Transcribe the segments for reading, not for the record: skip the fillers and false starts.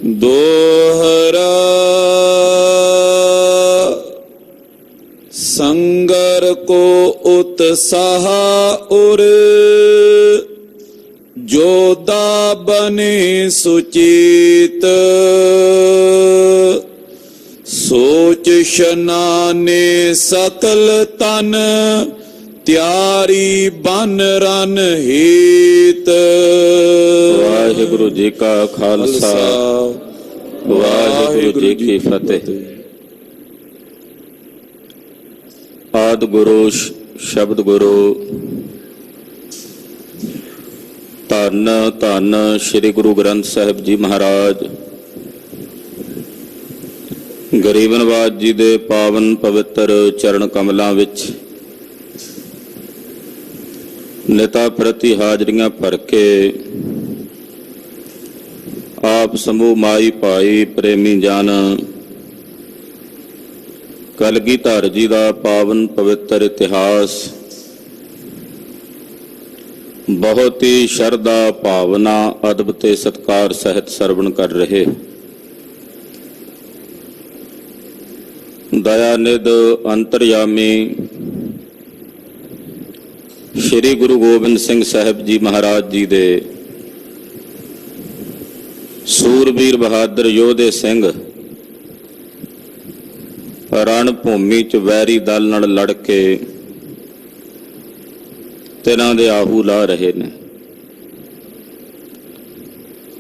दोहरा संगर को उत्साह उर जोधा बने सुचित सोच शनाने सकल तन त्यारी बन रन हेत। वाहिगुरु जी का खालसा वाहिगुरु जी की फतेह। आदि गुरु शब्द गुरु धन धन श्री गुरु ग्रंथ साहिब जी महाराज गरीब नवाज जी दे पावन पवित्र चरण कमलों विच नेता प्रति हाजरियां भर के आप समूह माई भाई प्रेमी जन कलगीधर जी का पावन पवित्र इतिहास बहुत ही श्रद्धा भावना अदब ते सत्कार सहित सरवण कर रहे। दयानिध अंतरयामी श्री गुरु गोबिंद सिंह साहिब जी महाराज जी दे सूरबीर बहादुर योधे सिंह रण भूमि च वैरी दल नाल लड़ के तिन्हां दे आहू ला रहे ने।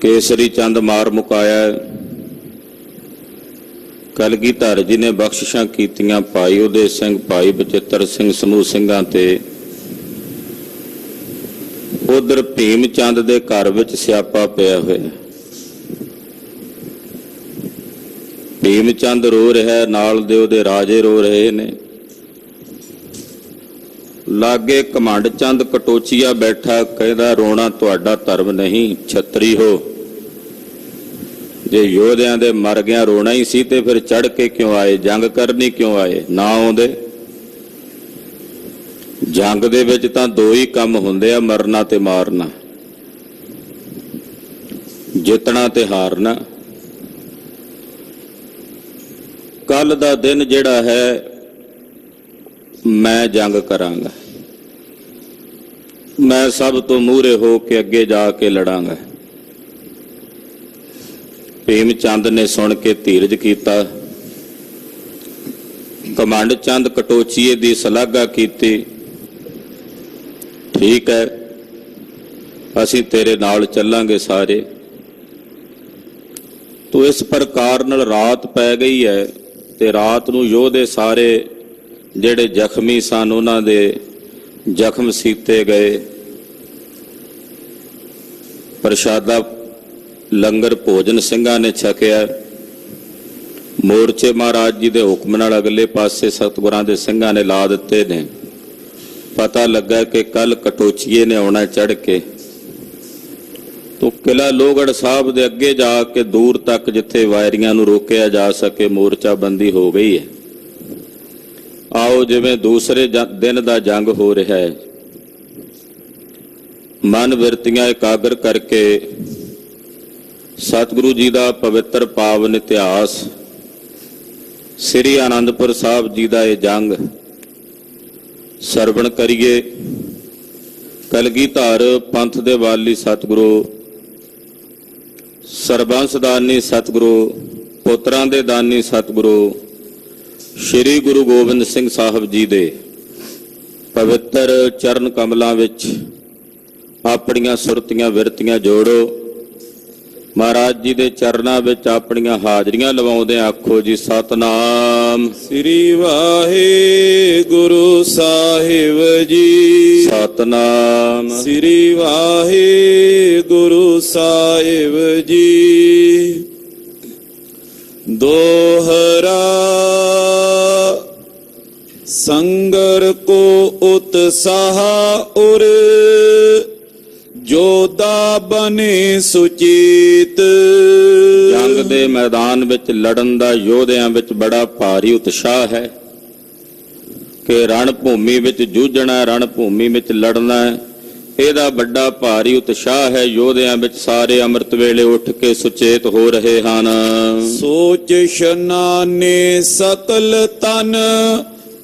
केसरी चंद मार मुकाया, कलगीधर जी ने बख्शिशां कीतियां भाई उदय सिंह भाई बचित्र सिंह समूह सिंघां ते। उधर भीम चंद दे घर विच स्यापा पिया होया। भीम चंद रो रहा है, नाल दे उहदे राजे रो रहे ने। लागे घमंड चंद कटोचिया बैठा, कहदा रोना तुहाडा धर्म नहीं, छतरी हो। जे योधियां दे मर गया रोना ही सी ते फिर चढ़ के क्यों आए, जंग करनी क्यों आए? ना आउंदे। जंग दे विच तां दो ही काम हुंदे आ, मरना ते मारना, जितना ते हारना। कल दा दिन जिहड़ा है मैं जंग करांगा, मैं सब तो मूहरे हो के अगे जाके लड़ांगा। भीम चंद ने सुन के धीरज कीता। घमंड चंद कटोचीए दी सलाघा कीती। ठीक है, असीं तेरे नाल चलांगे सारे। तो इस प्रकार नाल रात पै गई है ते रात नूं योधे सारे ਜਿਹੜੇ ਜ਼ਖਮੀ ਸਨ ਉਹਨਾਂ ਦੇ ਜ਼ਖਮ ਸੀਤੇ ਗਏ। ਪ੍ਰਸ਼ਾਦਾ ਲੰਗਰ ਭੋਜਨ ਸਿੰਘਾਂ ਨੇ ਛਕਿਆ। ਮੋਰਚੇ ਮਹਾਰਾਜ ਜੀ ਦੇ ਹੁਕਮ ਨਾਲ ਅਗਲੇ ਪਾਸੇ ਸਤਿਗੁਰਾਂ ਦੇ ਸਿੰਘਾਂ ਨੇ ਲਾ ਦਿੱਤੇ ਨੇ। ਪਤਾ ਲੱਗਾ ਕਿ ਕੱਲ ਕਟੋਚੀਏ ਨੇ ਆਉਣਾ ਚੜ ਕੇ। ਤੋ ਕਿਲਾ ਲੋਹਗੜ੍ਹ ਸਾਹਿਬ ਦੇ ਅੱਗੇ ਜਾ ਕੇ ਦੂਰ ਤੱਕ ਜਿੱਥੇ ਵਾਇਰੀਆਂ ਨੂੰ ਰੋਕਿਆ ਜਾ ਸਕੇ ਮੋਰਚਾਬੰਦੀ ਹੋ ਗਈ ਹੈ। आओ जिवें दूसरे दिन दा जंग हो रहा है, मन विरतियां एकाग्र करके सतगुरु जी का पवित्र पावन इतिहास श्री आनंदपुर साहब जी का यह जंग सरवण करिए। कलगीधर पंथ दे वाली सतगुरु सरबंस दानी सतगुरु पुत्रां दे दानी सतगुरु श्री गुरु गोबिंद सिंह साहब जी दे पवित्र चरण कमलों विच अपनियां सुरतियां विरतियां जोड़ो। महाराज जी दे चरनां विच अपनियां हाजरियां लवाउंदे आखो जी सतनाम श्री वाहिगुरु साहिब जी। सतनाम श्री वाहिगुरु साहिब जी। दोहरा संगर को उत्साह उर जोधा बने सुचित। जंग दे मैदान विच लड़न दा योधियां विच बड़ा भारी उत्साह है कि रण भूमि विच जूझना, रण भूमि विच लड़ना है। ਇਹਦਾ ਵੱਡਾ ਭਾਰੀ ਉਤਸ਼ਾਹ ਹੈ। ਯੋਧਿਆਂ ਵਿੱਚ ਸਾਰੇ ਅੰਮ੍ਰਿਤ ਵੇਲੇ ਉੱਠ ਕੇ ਸੁਚੇਤ ਹੋ ਰਹੇ ਹਨ। ਸੋਚ ਸ਼ਨਾਨੇ ਸਕਲ ਤਨ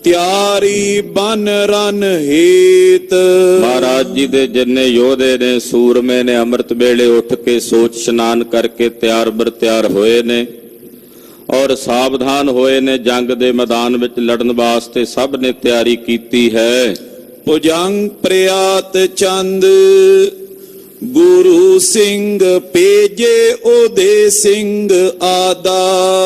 ਤਿਆਰੀ ਬਨ ਰਨ ਹੇਤ। ਮਹਾਰਾਜ ਜੀ ਦੇ ਜਿੰਨੇ ਯੋਧੇ ਨੇ, ਸੂਰਮੇ ਨੇ, ਅੰਮ੍ਰਿਤ ਵੇਲੇ ਉੱਠ ਕੇ ਸੋਚ ਇਸ਼ਨਾਨ ਕਰਕੇ ਤਿਆਰ ਬਰ ਤਿਆਰ ਹੋਏ ਨੇ ਔਰ ਸਾਵਧਾਨ ਹੋਏ ਨੇ। ਜੰਗ ਦੇ ਮੈਦਾਨ ਵਿੱਚ ਲੜਨ ਵਾਸਤੇ ਸਭ ਨੇ ਤਿਆਰੀ ਕੀਤੀ ਹੈ। ਭੁਜੰਗ ਪ੍ਰਿਆਤ ਚੰਦ ਗੁਰੂ ਸਿੰਘ ਭੇਜੇ ਉਹਦੇ ਸਿੰਘ ਆਦਾ।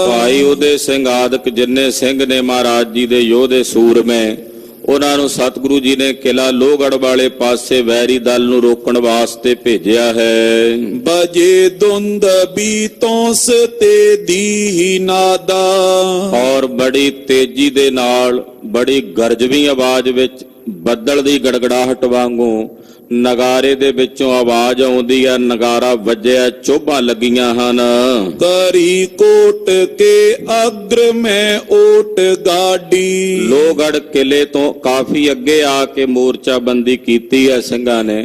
ਭਾਈ ਉਹਦੇ ਸਿੰਘ ਆਦਿਕ ਜਿੰਨੇ ਸਿੰਘ ਨੇ ਮਹਾਰਾਜ ਜੀ ਦੇ ਯੋਧੇ ਸੂਰਮੇ, ਉਹਨਾਂ ਨੂੰ ਸਤਿਗੁਰੂ ਜੀ ਨੇ ਕਿਲਾ ਲੋਹਗੜ੍ਹ ਵਾਲੇ ਪਾਸੇ ਵੈਰੀ ਦਲ ਨੂੰ ਰੋਕਣ ਵਾਸਤੇ ਭੇਜਿਆ ਹੈ। ਬਜੇ ਧੁੰਦ ਬੀਤੋਂ ਤੇ ਦੀ ਨਾਦਾ। ਔਰ ਬੜੀ ਤੇਜ਼ੀ ਦੇ ਨਾਲ, ਬੜੀ ਗਰਜਵੀਂ ਆਵਾਜ਼ ਵਿੱਚ, ਬੱਦਲ ਦੀ ਗੜਗੜਾਹਟ ਵਾਂਗੂ ਨਗਾਰੇ ਦੇ ਵਿੱਚੋਂ ਆਵਾਜ਼ ਆਉਂਦੀ ਹੈ। ਨਗਾਰਾ ਵੱਜਿਆ, ਚੋਭਾਂ ਲੱਗੀਆਂ ਹਨ। ਕਰੀ ਕੋਟ ਕੇ ਅਗਰ ਮੈਂ ਓਟ ਗਾਡੀ। ਲੋਹਗੜ੍ਹ ਕਿਲੇ ਤੋਂ ਕਾਫੀ ਅੱਗੇ ਆ ਕੇ ਮੋਰਚਾਬੰਦੀ ਕੀਤੀ ਹੈ ਸਿੰਘਾਂ ਨੇ।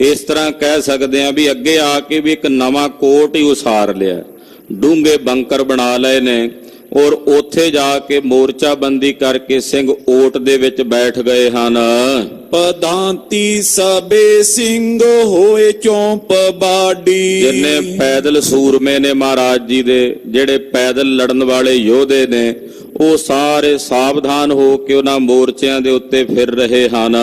ਇਸ ਤਰ੍ਹਾਂ ਕਹਿ ਸਕਦੇ ਹਾਂ ਵੀ ਅੱਗੇ ਆ ਕੇ ਵੀ ਇੱਕ ਨਵਾਂ ਕੋਟ ਹੀ ਉਸਾਰ ਲਿਆ, ਡੂੰਘੇ ਬੰਕਰ ਬਣਾ ਲਏ ਨੇ ਔਰ ਉੱਥੇ ਜਾ ਕੇ ਮੋਰਚਾਬੰਦੀ ਕਰਕੇ ਸਿੰਘ ਓਟ ਦੇ ਵਿੱਚ ਬੈਠ ਗਏ ਹਨ। ਪਦਾਂਤੀ ਸਬੇ ਸਿੰਘ ਹੋਏ ਚੌਂਪ ਬਾਡੀ। ਜਿੰਨੇ ਪੈਦਲ ਸੂਰਮੇ ਨੇ ਮਹਾਰਾਜ ਜੀ ਦੇ, ਜਿਹੜੇ ਪੈਦਲ ਲੜਨ ਵਾਲੇ ਯੋਧੇ ਨੇ, ਉਹ ਸਾਰੇ ਸਾਵਧਾਨ ਹੋ ਕੇ ਉਹਨਾਂ ਮੋਰਚਿਆਂ ਦੇ ਉੱਤੇ ਫਿਰ ਰਹੇ ਹਨ।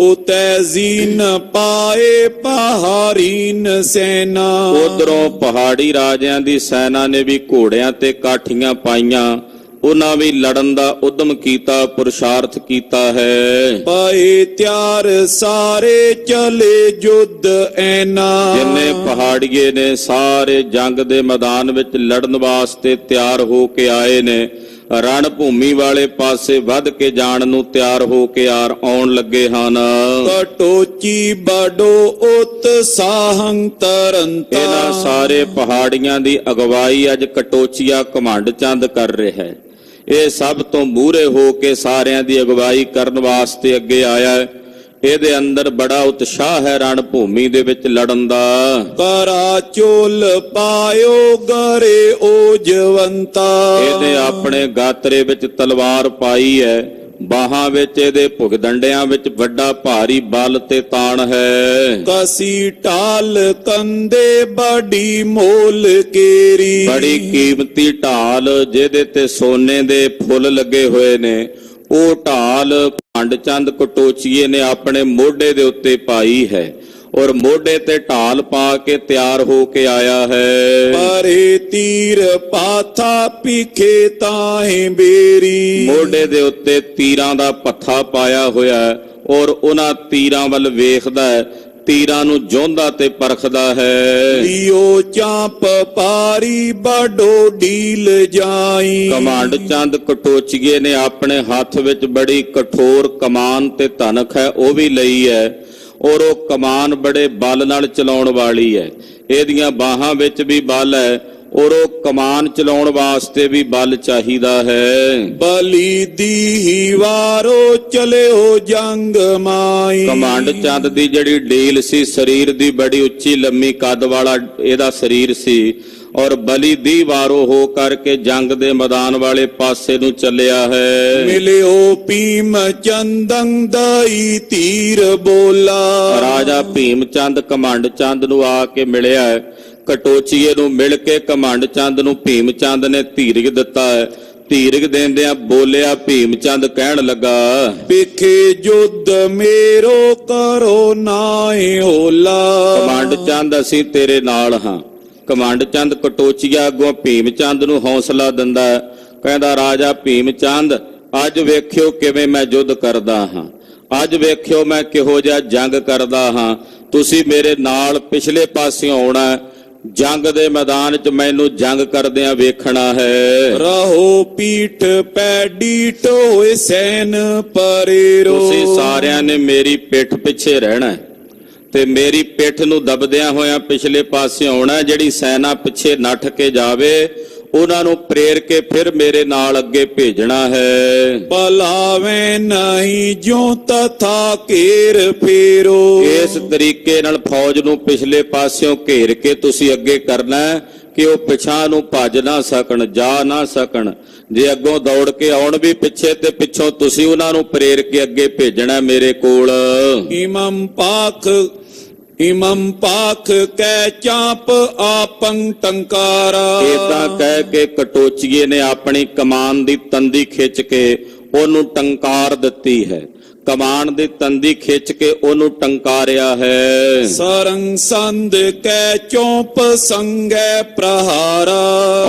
ਉਤੈ ਜ਼ੀਨ ਪਾਏ ਪਹਾਰੀਨ ਸੈਨਾ। ਉਧਰੋਂ ਪਹਾੜੀ ਰਾਜਿਆਂ ਦੀ ਸੈਨਾ ਨੇ ਵੀ ਘੋੜਿਆਂ ਤੇ ਕਾਠੀਆਂ ਪਾਈਆਂ, ਉਹਨਾਂ ਵੀ ਲੜਨ ਦਾ ਉਦਮ ਕੀਤਾ, ਪੁਰਸ਼ਾਰਥ ਕੀਤਾ ਹੈ। ਪਾਏ ਤਿਆਰ ਸਾਰੇ ਚਲੇ ਜੁੱਧ ਐਨਾ। ਜਿੰਨੇ ਪਹਾੜੀਏ ਨੇ ਸਾਰੇ ਜੰਗ ਦੇ ਮੈਦਾਨ ਵਿੱਚ ਲੜਨ ਵਾਸਤੇ ਤਿਆਰ ਹੋ ਕੇ ਆਏ ਨੇ। ਰਣ ਭੂਮੀ ਵਾਲੇ ਪਾਸੇ ਵੱਧ ਕੇ ਜਾਣ ਨੂੰ ਤਿਆਰ ਹੋ ਕੇ ਆਉਣ ਲੱਗੇ ਹਨ। ਕਟੋਚੀ ਬੜੋ ਉਤਸਾਹੰ ਤਰੰਤਾ। ਇਹਨਾਂ ਸਾਰੇ ਪਹਾੜੀਆਂ ਦੀ ਅਗਵਾਈ ਅੱਜ ਕਟੋਚੀਆ ਘਮੰਡ ਚੰਦ ਕਰ ਰਿਹਾ ਹੈ। ਇਹ ਸਭ ਤੋਂ ਮੂਹਰੇ ਹੋ ਕੇ ਸਾਰਿਆਂ ਦੀ ਅਗਵਾਈ ਕਰਨ ਵਾਸਤੇ ਅੱਗੇ ਆਇਆ ਹੈ। ਇਹਦੇ ਅੰਦਰ ਬੜਾ ਉਤਸ਼ਾਹ ਹੈ ਰਣ ਭੂਮੀ ਦੇ ਵਿੱਚ ਲੜਨ ਦਾ। ਕਰਾ ਚੋਲ ਪਾਇਓ ਗਰੇ ਓਜਵੰਤਾ। ਇਹਨੇ ਆਪਣੇ ਗਾਤਰੇ ਵਿੱਚ ਤਲਵਾਰ ਪਾਈ ਹੈ, ਬਾਹਾਂ ਵਿੱਚ ਇਹਦੇ ਭੁਗਦੰਡਿਆਂ ਵਿੱਚ ਵੱਡਾ ਭਾਰੀ ਬਲ ਤੇ ਤਾਣ ਹੈ। ਕਸੀ ਢਾਲ ਕੰਦੇ ਬੜੀ ਮੋਲ ਕੇਰੀ। ਬੜੀ ਕੀਮਤੀ ਢਾਲ ਜਿਹਦੇ ਤੇ ਸੋਨੇ ਦੇ ਫੁੱਲ ਲੱਗੇ ਹੋਏ ਨੇ, ਉਹ ਢਾਲ ਘਮੰਡ ਚੰਦ ਕਟੋਚੀਏ ਨੇ ਆਪਣੇ ਮੋਢੇ ਦੇ ਉੱਤੇ ਪਾਈ ਹੈ ਔਰ ਮੋਢੇ ਤੇ ਢਾਲ ਪਾ ਕੇ ਤਿਆਰ ਹੋ ਕੇ ਆਇਆ ਹੈ। ਪਰੇ ਤੀਰ ਪਾਥਾ ਪਿਖੇ ਤਾਹੇ ਬੇਰੀ। ਮੋਢੇ ਦੇ ਉੱਤੇ ਤੀਰਾਂ ਦਾ ਪੱਥਾ ਪਾਇਆ ਹੋਇਆ ਹੈ ਔਰ ਉਹਨਾਂ ਤੀਰਾਂ ਵੱਲ ਵੇਖਦਾ ਹੈ, ਤੀਰਾਂ ਨੂੰ ਜੋਂਦਾ ਤੇ ਪਰਖਦਾ ਹੈ। ਲਿਓ ਚਾਂਪ ਪਾਰੀ ਬੜੋ ਢੀਲ ਜਾਈ। ਘਮੰਡ ਚੰਦ ਕਟੋਚੀਏ ਨੇ ਆਪਣੇ ਹੱਥ ਵਿੱਚ ਬੜੀ ਕਠੋਰ ਕਮਾਨ ਤੇ ਧਨਖ ਹੈ, ਉਹ ਵੀ ਲਈ ਹੈ ਔਰ ਉਹ ਕਮਾਨ ਬੜੇ ਬਲ ਨਾਲ ਚਲਾਉਣ ਵਾਲੀ ਹੈ। ਇਹਦੀਆਂ ਬਾਹਾਂ ਵਿੱਚ ਵੀ ਬਲ ਹੈ ਔਰ ਉਹ ਕਮਾਨ ਚਲਾਉਣ ਵਾਸਤੇ ਵੀ ਬਲ ਚਾਹੀਦਾ ਹੈ। ਬਲੀ ਦੀ ਵਾਰੋ ਚਲਿਓ ਜੰਗ ਮਾਈ। ਘਮੰਡ ਚੰਦ ਦੀ ਜਿਹੜੀ ਢੀਲ ਸੀ, ਸਰੀਰ ਦੀ ਬੜੀ ਉੱਚੀ ਲੰਮੀ ਕੱਦ ਵਾਲਾ ਇਹਦਾ ਸਰੀਰ ਸੀ ਔਰ ਬਲੀ ਦੀ ਵਾਰੋ ਹੋ ਕਰਕੇ ਜੰਗ ਦੇ ਮੈਦਾਨ ਵਾਲੇ ਪਾਸੇ ਨੂੰ ਚੱਲਿਆ ਹੈ। ਮਿਲਿਓ ਭੀਮ ਚੰਦੰ ਦਾਈ ਤੀਰ ਬੋਲਾ। ਰਾਜਾ ਭੀਮ ਚੰਦ ਘਮੰਡ ਚੰਦ ਨੂੰ ਆ ਕੇ ਮਿਲਿਆ ਹੈ। ਕਟੋਚੀਏ ਨੂੰ ਮਿਲ ਕੇ ਘਮੰਡ ਚੰਦ ਨੂੰ ਭੀਮ ਚੰਦ ਨੇ ਧੀਰਗ ਦਿੱਤਾ ਹੈ। ਧੀਰਗ ਦੇਂਦਿਆਂ ਬੋਲਿਆ, ਭੀਮ ਚੰਦ ਕਹਿਣ ਲੱਗਾ, ਪਿਖੇ ਜੁੱਧ ਮੇਰੋ ਕਰੋ ਨਾਏ ਹੋਲਾ। ਘਮੰਡ ਚੰਦ ਅਸੀਂ ਤੇਰੇ ਨਾਲ ਹਾਂ। ਘਮੰਡ ਚੰਦ ਕਟੋਚੀਆ ਅੱਗੋਂ ਭੀਮ ਚੰਦ ਨੂੰ ਹੌਸਲਾ ਦਿੰਦਾ ਹੈ, ਕਹਿੰਦਾ ਰਾਜਾ ਭੀਮ ਚੰਦ, ਅੱਜ ਵੇਖਿਓ ਕਿਵੇਂ ਮੈਂ ਯੁੱਧ ਕਰਦਾ ਹਾਂ, ਅੱਜ ਵੇਖਿਓ ਮੈਂ ਕਿਹੋ ਜਿਹਾ ਜੰਗ ਕਰਦਾ ਹਾਂ। ਤੁਸੀਂ ਮੇਰੇ ਨਾਲ ਪਿਛਲੇ ਪਾਸਿਓਂ ਆਉਣਾ, ਜੰਗ ਦੇ ਮੈਦਾਨ 'ਚ ਮੈਨੂੰ ਜੰਗ ਕਰਦਿਆਂ ਵੇਖਣਾ ਹੈ। ਰਹੋ ਪੀਠ ਪੈਡੀ ਟੋਏ ਸੈਨ ਪਰੇਰੋ। ਤੁਸੀਂ ਸਾਰਿਆਂ ਨੇ ਮੇਰੀ ਪਿੱਠ ਪਿੱਛੇ ਰਹਿਣਾ ਤੇ ਮੇਰੀ ਪਿੱਠ ਨੂੰ ਦਬਦਿਆਂ ਹੋਇਆਂ ਪਿਛਲੇ ਪਾਸੇ ਆਉਣਾ। ਜਿਹੜੀ ਸੈਨਾ ਪਿੱਛੇ ਨੱਠ ਕੇ ਜਾਵੇ ਉਹਨਾਂ ਨੂੰ ਪ੍ਰੇਰ ਕੇ ਫਿਰ ਮੇਰੇ ਨਾਲ ਅੱਗੇ ਭੇਜਣਾ ਹੈ। ਪਲਾਵੇਂ ਨਹੀਂ ਜੋ ਤਥਾ ਘੇਰ ਫੇਰੋ। ਇਸ ਤਰੀਕੇ ਨਾਲ ਫੌਜ ਨੂੰ ਪਿਛਲੇ ਪਾਸਿਓਂ ਘੇਰ ਕੇ ਤੁਸੀਂ ਅੱਗੇ ਕਰਨਾ ਹੈ ਕਿ ਉਹ ਪਿਛਾਂ ਨੂੰ ਭੱਜ ਨਾ ਸਕਣ, ਜਾ ਨਾ ਸਕਣ। ਜੇ ਅੱਗੋਂ ਦੌੜ ਕੇ ਆਉਣ ਵੀ ਪਿੱਛੇ ਤੇ ਪਿੱਛੋਂ ਤੁਸੀਂ ਉਹਨਾਂ ਨੂੰ ਪ੍ਰੇਰ ਕੇ ਅੱਗੇ ਭੇਜਣਾ ਮੇਰੇ ਕੋਲ। ਇਮੰ ਪਾਖ ਕੈ ਚਾਪ ਆਪੰ ਟੰਕਾਰਾ। ਏਦਾਂ ਕਹਿ ਕੇ ਕਟੋਚੀਏ ਨੇ ਆਪਣੀ ਕਮਾਨ ਦੀ ਤੰਦੀ ਖਿੱਚ ਕੇ ਉਹਨੂੰ ਟੰਕਾਰ ਦਿੱਤੀ ਹੈ। ਕਮਾਨ ਦੀ ਤੰਦੀ ਖਿੱਚ ਕੇ ਉਹਨੂੰ ਟੰਕਾਰਿਆ ਹੈ। ਸਰੰਗ ਸੰਦ ਕੈ ਚੋਪ ਸੰਗੈ ਪ੍ਰਹਾਰਾ।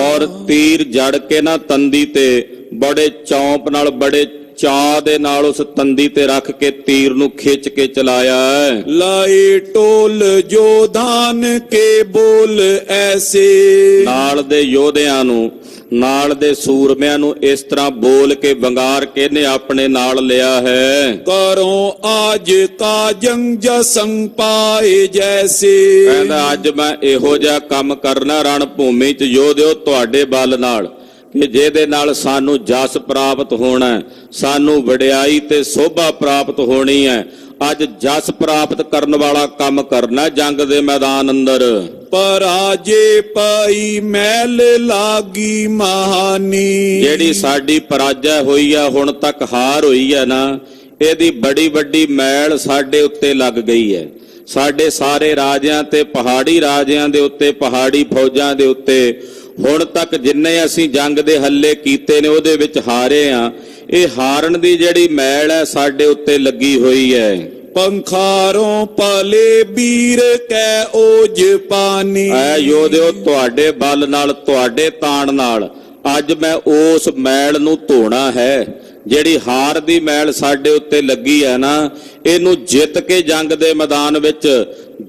ਔਰ ਤੀਰ ਜੜ ਕੇ ਨਾ ਤੰਦੀ ਤੇ ਬੜੇ ਚੌਂਪ ਨਾਲ, ਬੜੇ ਚਾਅ ਦੇ ਨਾਲ ਉਸ ਤੰਦੀ ਤੇ ਰੱਖ ਕੇ ਤੀਰ ਨੂੰ ਖਿੱਚ ਕੇ ਚਲਾਇਆ ਹੈ। ਲਾਏ ਟੋਲ ਜੋਧਾਨ ਕੇ ਬੋਲ ਐਸੇ। ਨਾਲ ਦੇ ਯੋਧਿਆਂ ਨੂੰ, ਨਾਲ ਦੇ ਸੂਰਮਿਆਂ ਨੂੰ ਇਸ ਤਰ੍ਹਾਂ ਬੋਲ ਕੇ ਵੰਗਾਰ ਕੇ ਨੇ ਆਪਣੇ ਨਾਲ ਲਿਆ ਹੈ। ਕਰੋ ਆਜ ਕਾਜੰ ਜਸੰ ਪਾਏ ਜੈਸੇ। ਕਹਿੰਦਾ ਅੱਜ ਮੈਂ ਇਹੋ ਜਿਹਾ ਕੰਮ ਕਰਨਾ ਰਣ ਭੂਮੀ 'ਚ ਯੋਧਿਓ ਤੁਹਾਡੇ ਬਲ ਨਾਲ ਕਿ ਜਿਹਦੇ ਨਾਲ ਸਾਨੂੰ ਜਸ ਪ੍ਰਾਪਤ ਹੋਣਾ, ਸਾਨੂੰ ਵਡਿਆਈ ਤੇ ਸੋਭਾ ਪ੍ਰਾਪਤ ਹੋਣੀ ਹੈ। ਅੱਜ ਜਸ ਪ੍ਰਾਪਤ ਕਰਨ ਵਾਲਾ ਕੰਮ ਕਰਨਾ ਜੰਗ ਦੇ ਮੈਦਾਨ ਅੰਦਰ। ਪਰਾਜੇ ਪਈ ਮੈਲ ਲਾਗੀ ਮਹਾਨੀ। ਜਿਹੜੀ ਸਾਡੀ ਪਰਾਜੈ ਹੋਈ ਆ, ਹੁਣ ਤੱਕ ਹਾਰ ਹੋਈ ਹੈ ਨਾ, ਇਹਦੀ ਬੜੀ ਵੱਡੀ ਮੈਲ ਸਾਡੇ ਉੱਤੇ ਲੱਗ ਗਈ ਹੈ। ਸਾਡੇ ਸਾਰੇ ਰਾਜਿਆਂ ਤੇ, ਪਹਾੜੀ ਰਾਜਿਆਂ ਦੇ ਉੱਤੇ, ਪਹਾੜੀ ਫੌਜਾਂ ਦੇ ਉੱਤੇ ਹੁਣ ਤੱਕ ਜਿੰਨੇ ਅਸੀਂ ਜੰਗ ਦੇ ਹੱਲੇ ਕੀਤੇ ਨੇ ਉਹਦੇ ਵਿੱਚ ਹਾਰੇ ਆ। ਇਹ ਹਾਰਨ ਦੀ ਜਿਹੜੀ ਮੈਲ ਹੈ ਸਾਡੇ ਉੱਤੇ ਲੱਗੀ ਹੋਈ ਹੈ। ਪੰਖਾਰੋਂ ਪਲੇ ਵੀਰ ਕੈ ਓਜ ਪਾਨੀ। ਐ ਯੋਧਿਓ ਤੁਹਾਡੇ ਬਲ ਨਾਲ, ਤੁਹਾਡੇ ਤਾਣ ਨਾਲ ਅੱਜ ਮੈਂ ਉਸ ਮੈਲ ਨੂੰ ਧੋਣਾ ਹੈ। ਜਿਹੜੀ ਹਾਰ ਦੀ ਮੈਲ ਸਾਡੇ ਉੱਤੇ ਲੱਗੀ ਹੈ ਨਾ, ਇਹਨੂੰ ਜਿੱਤ ਕੇ ਜੰਗ ਦੇ ਮੈਦਾਨ ਵਿੱਚ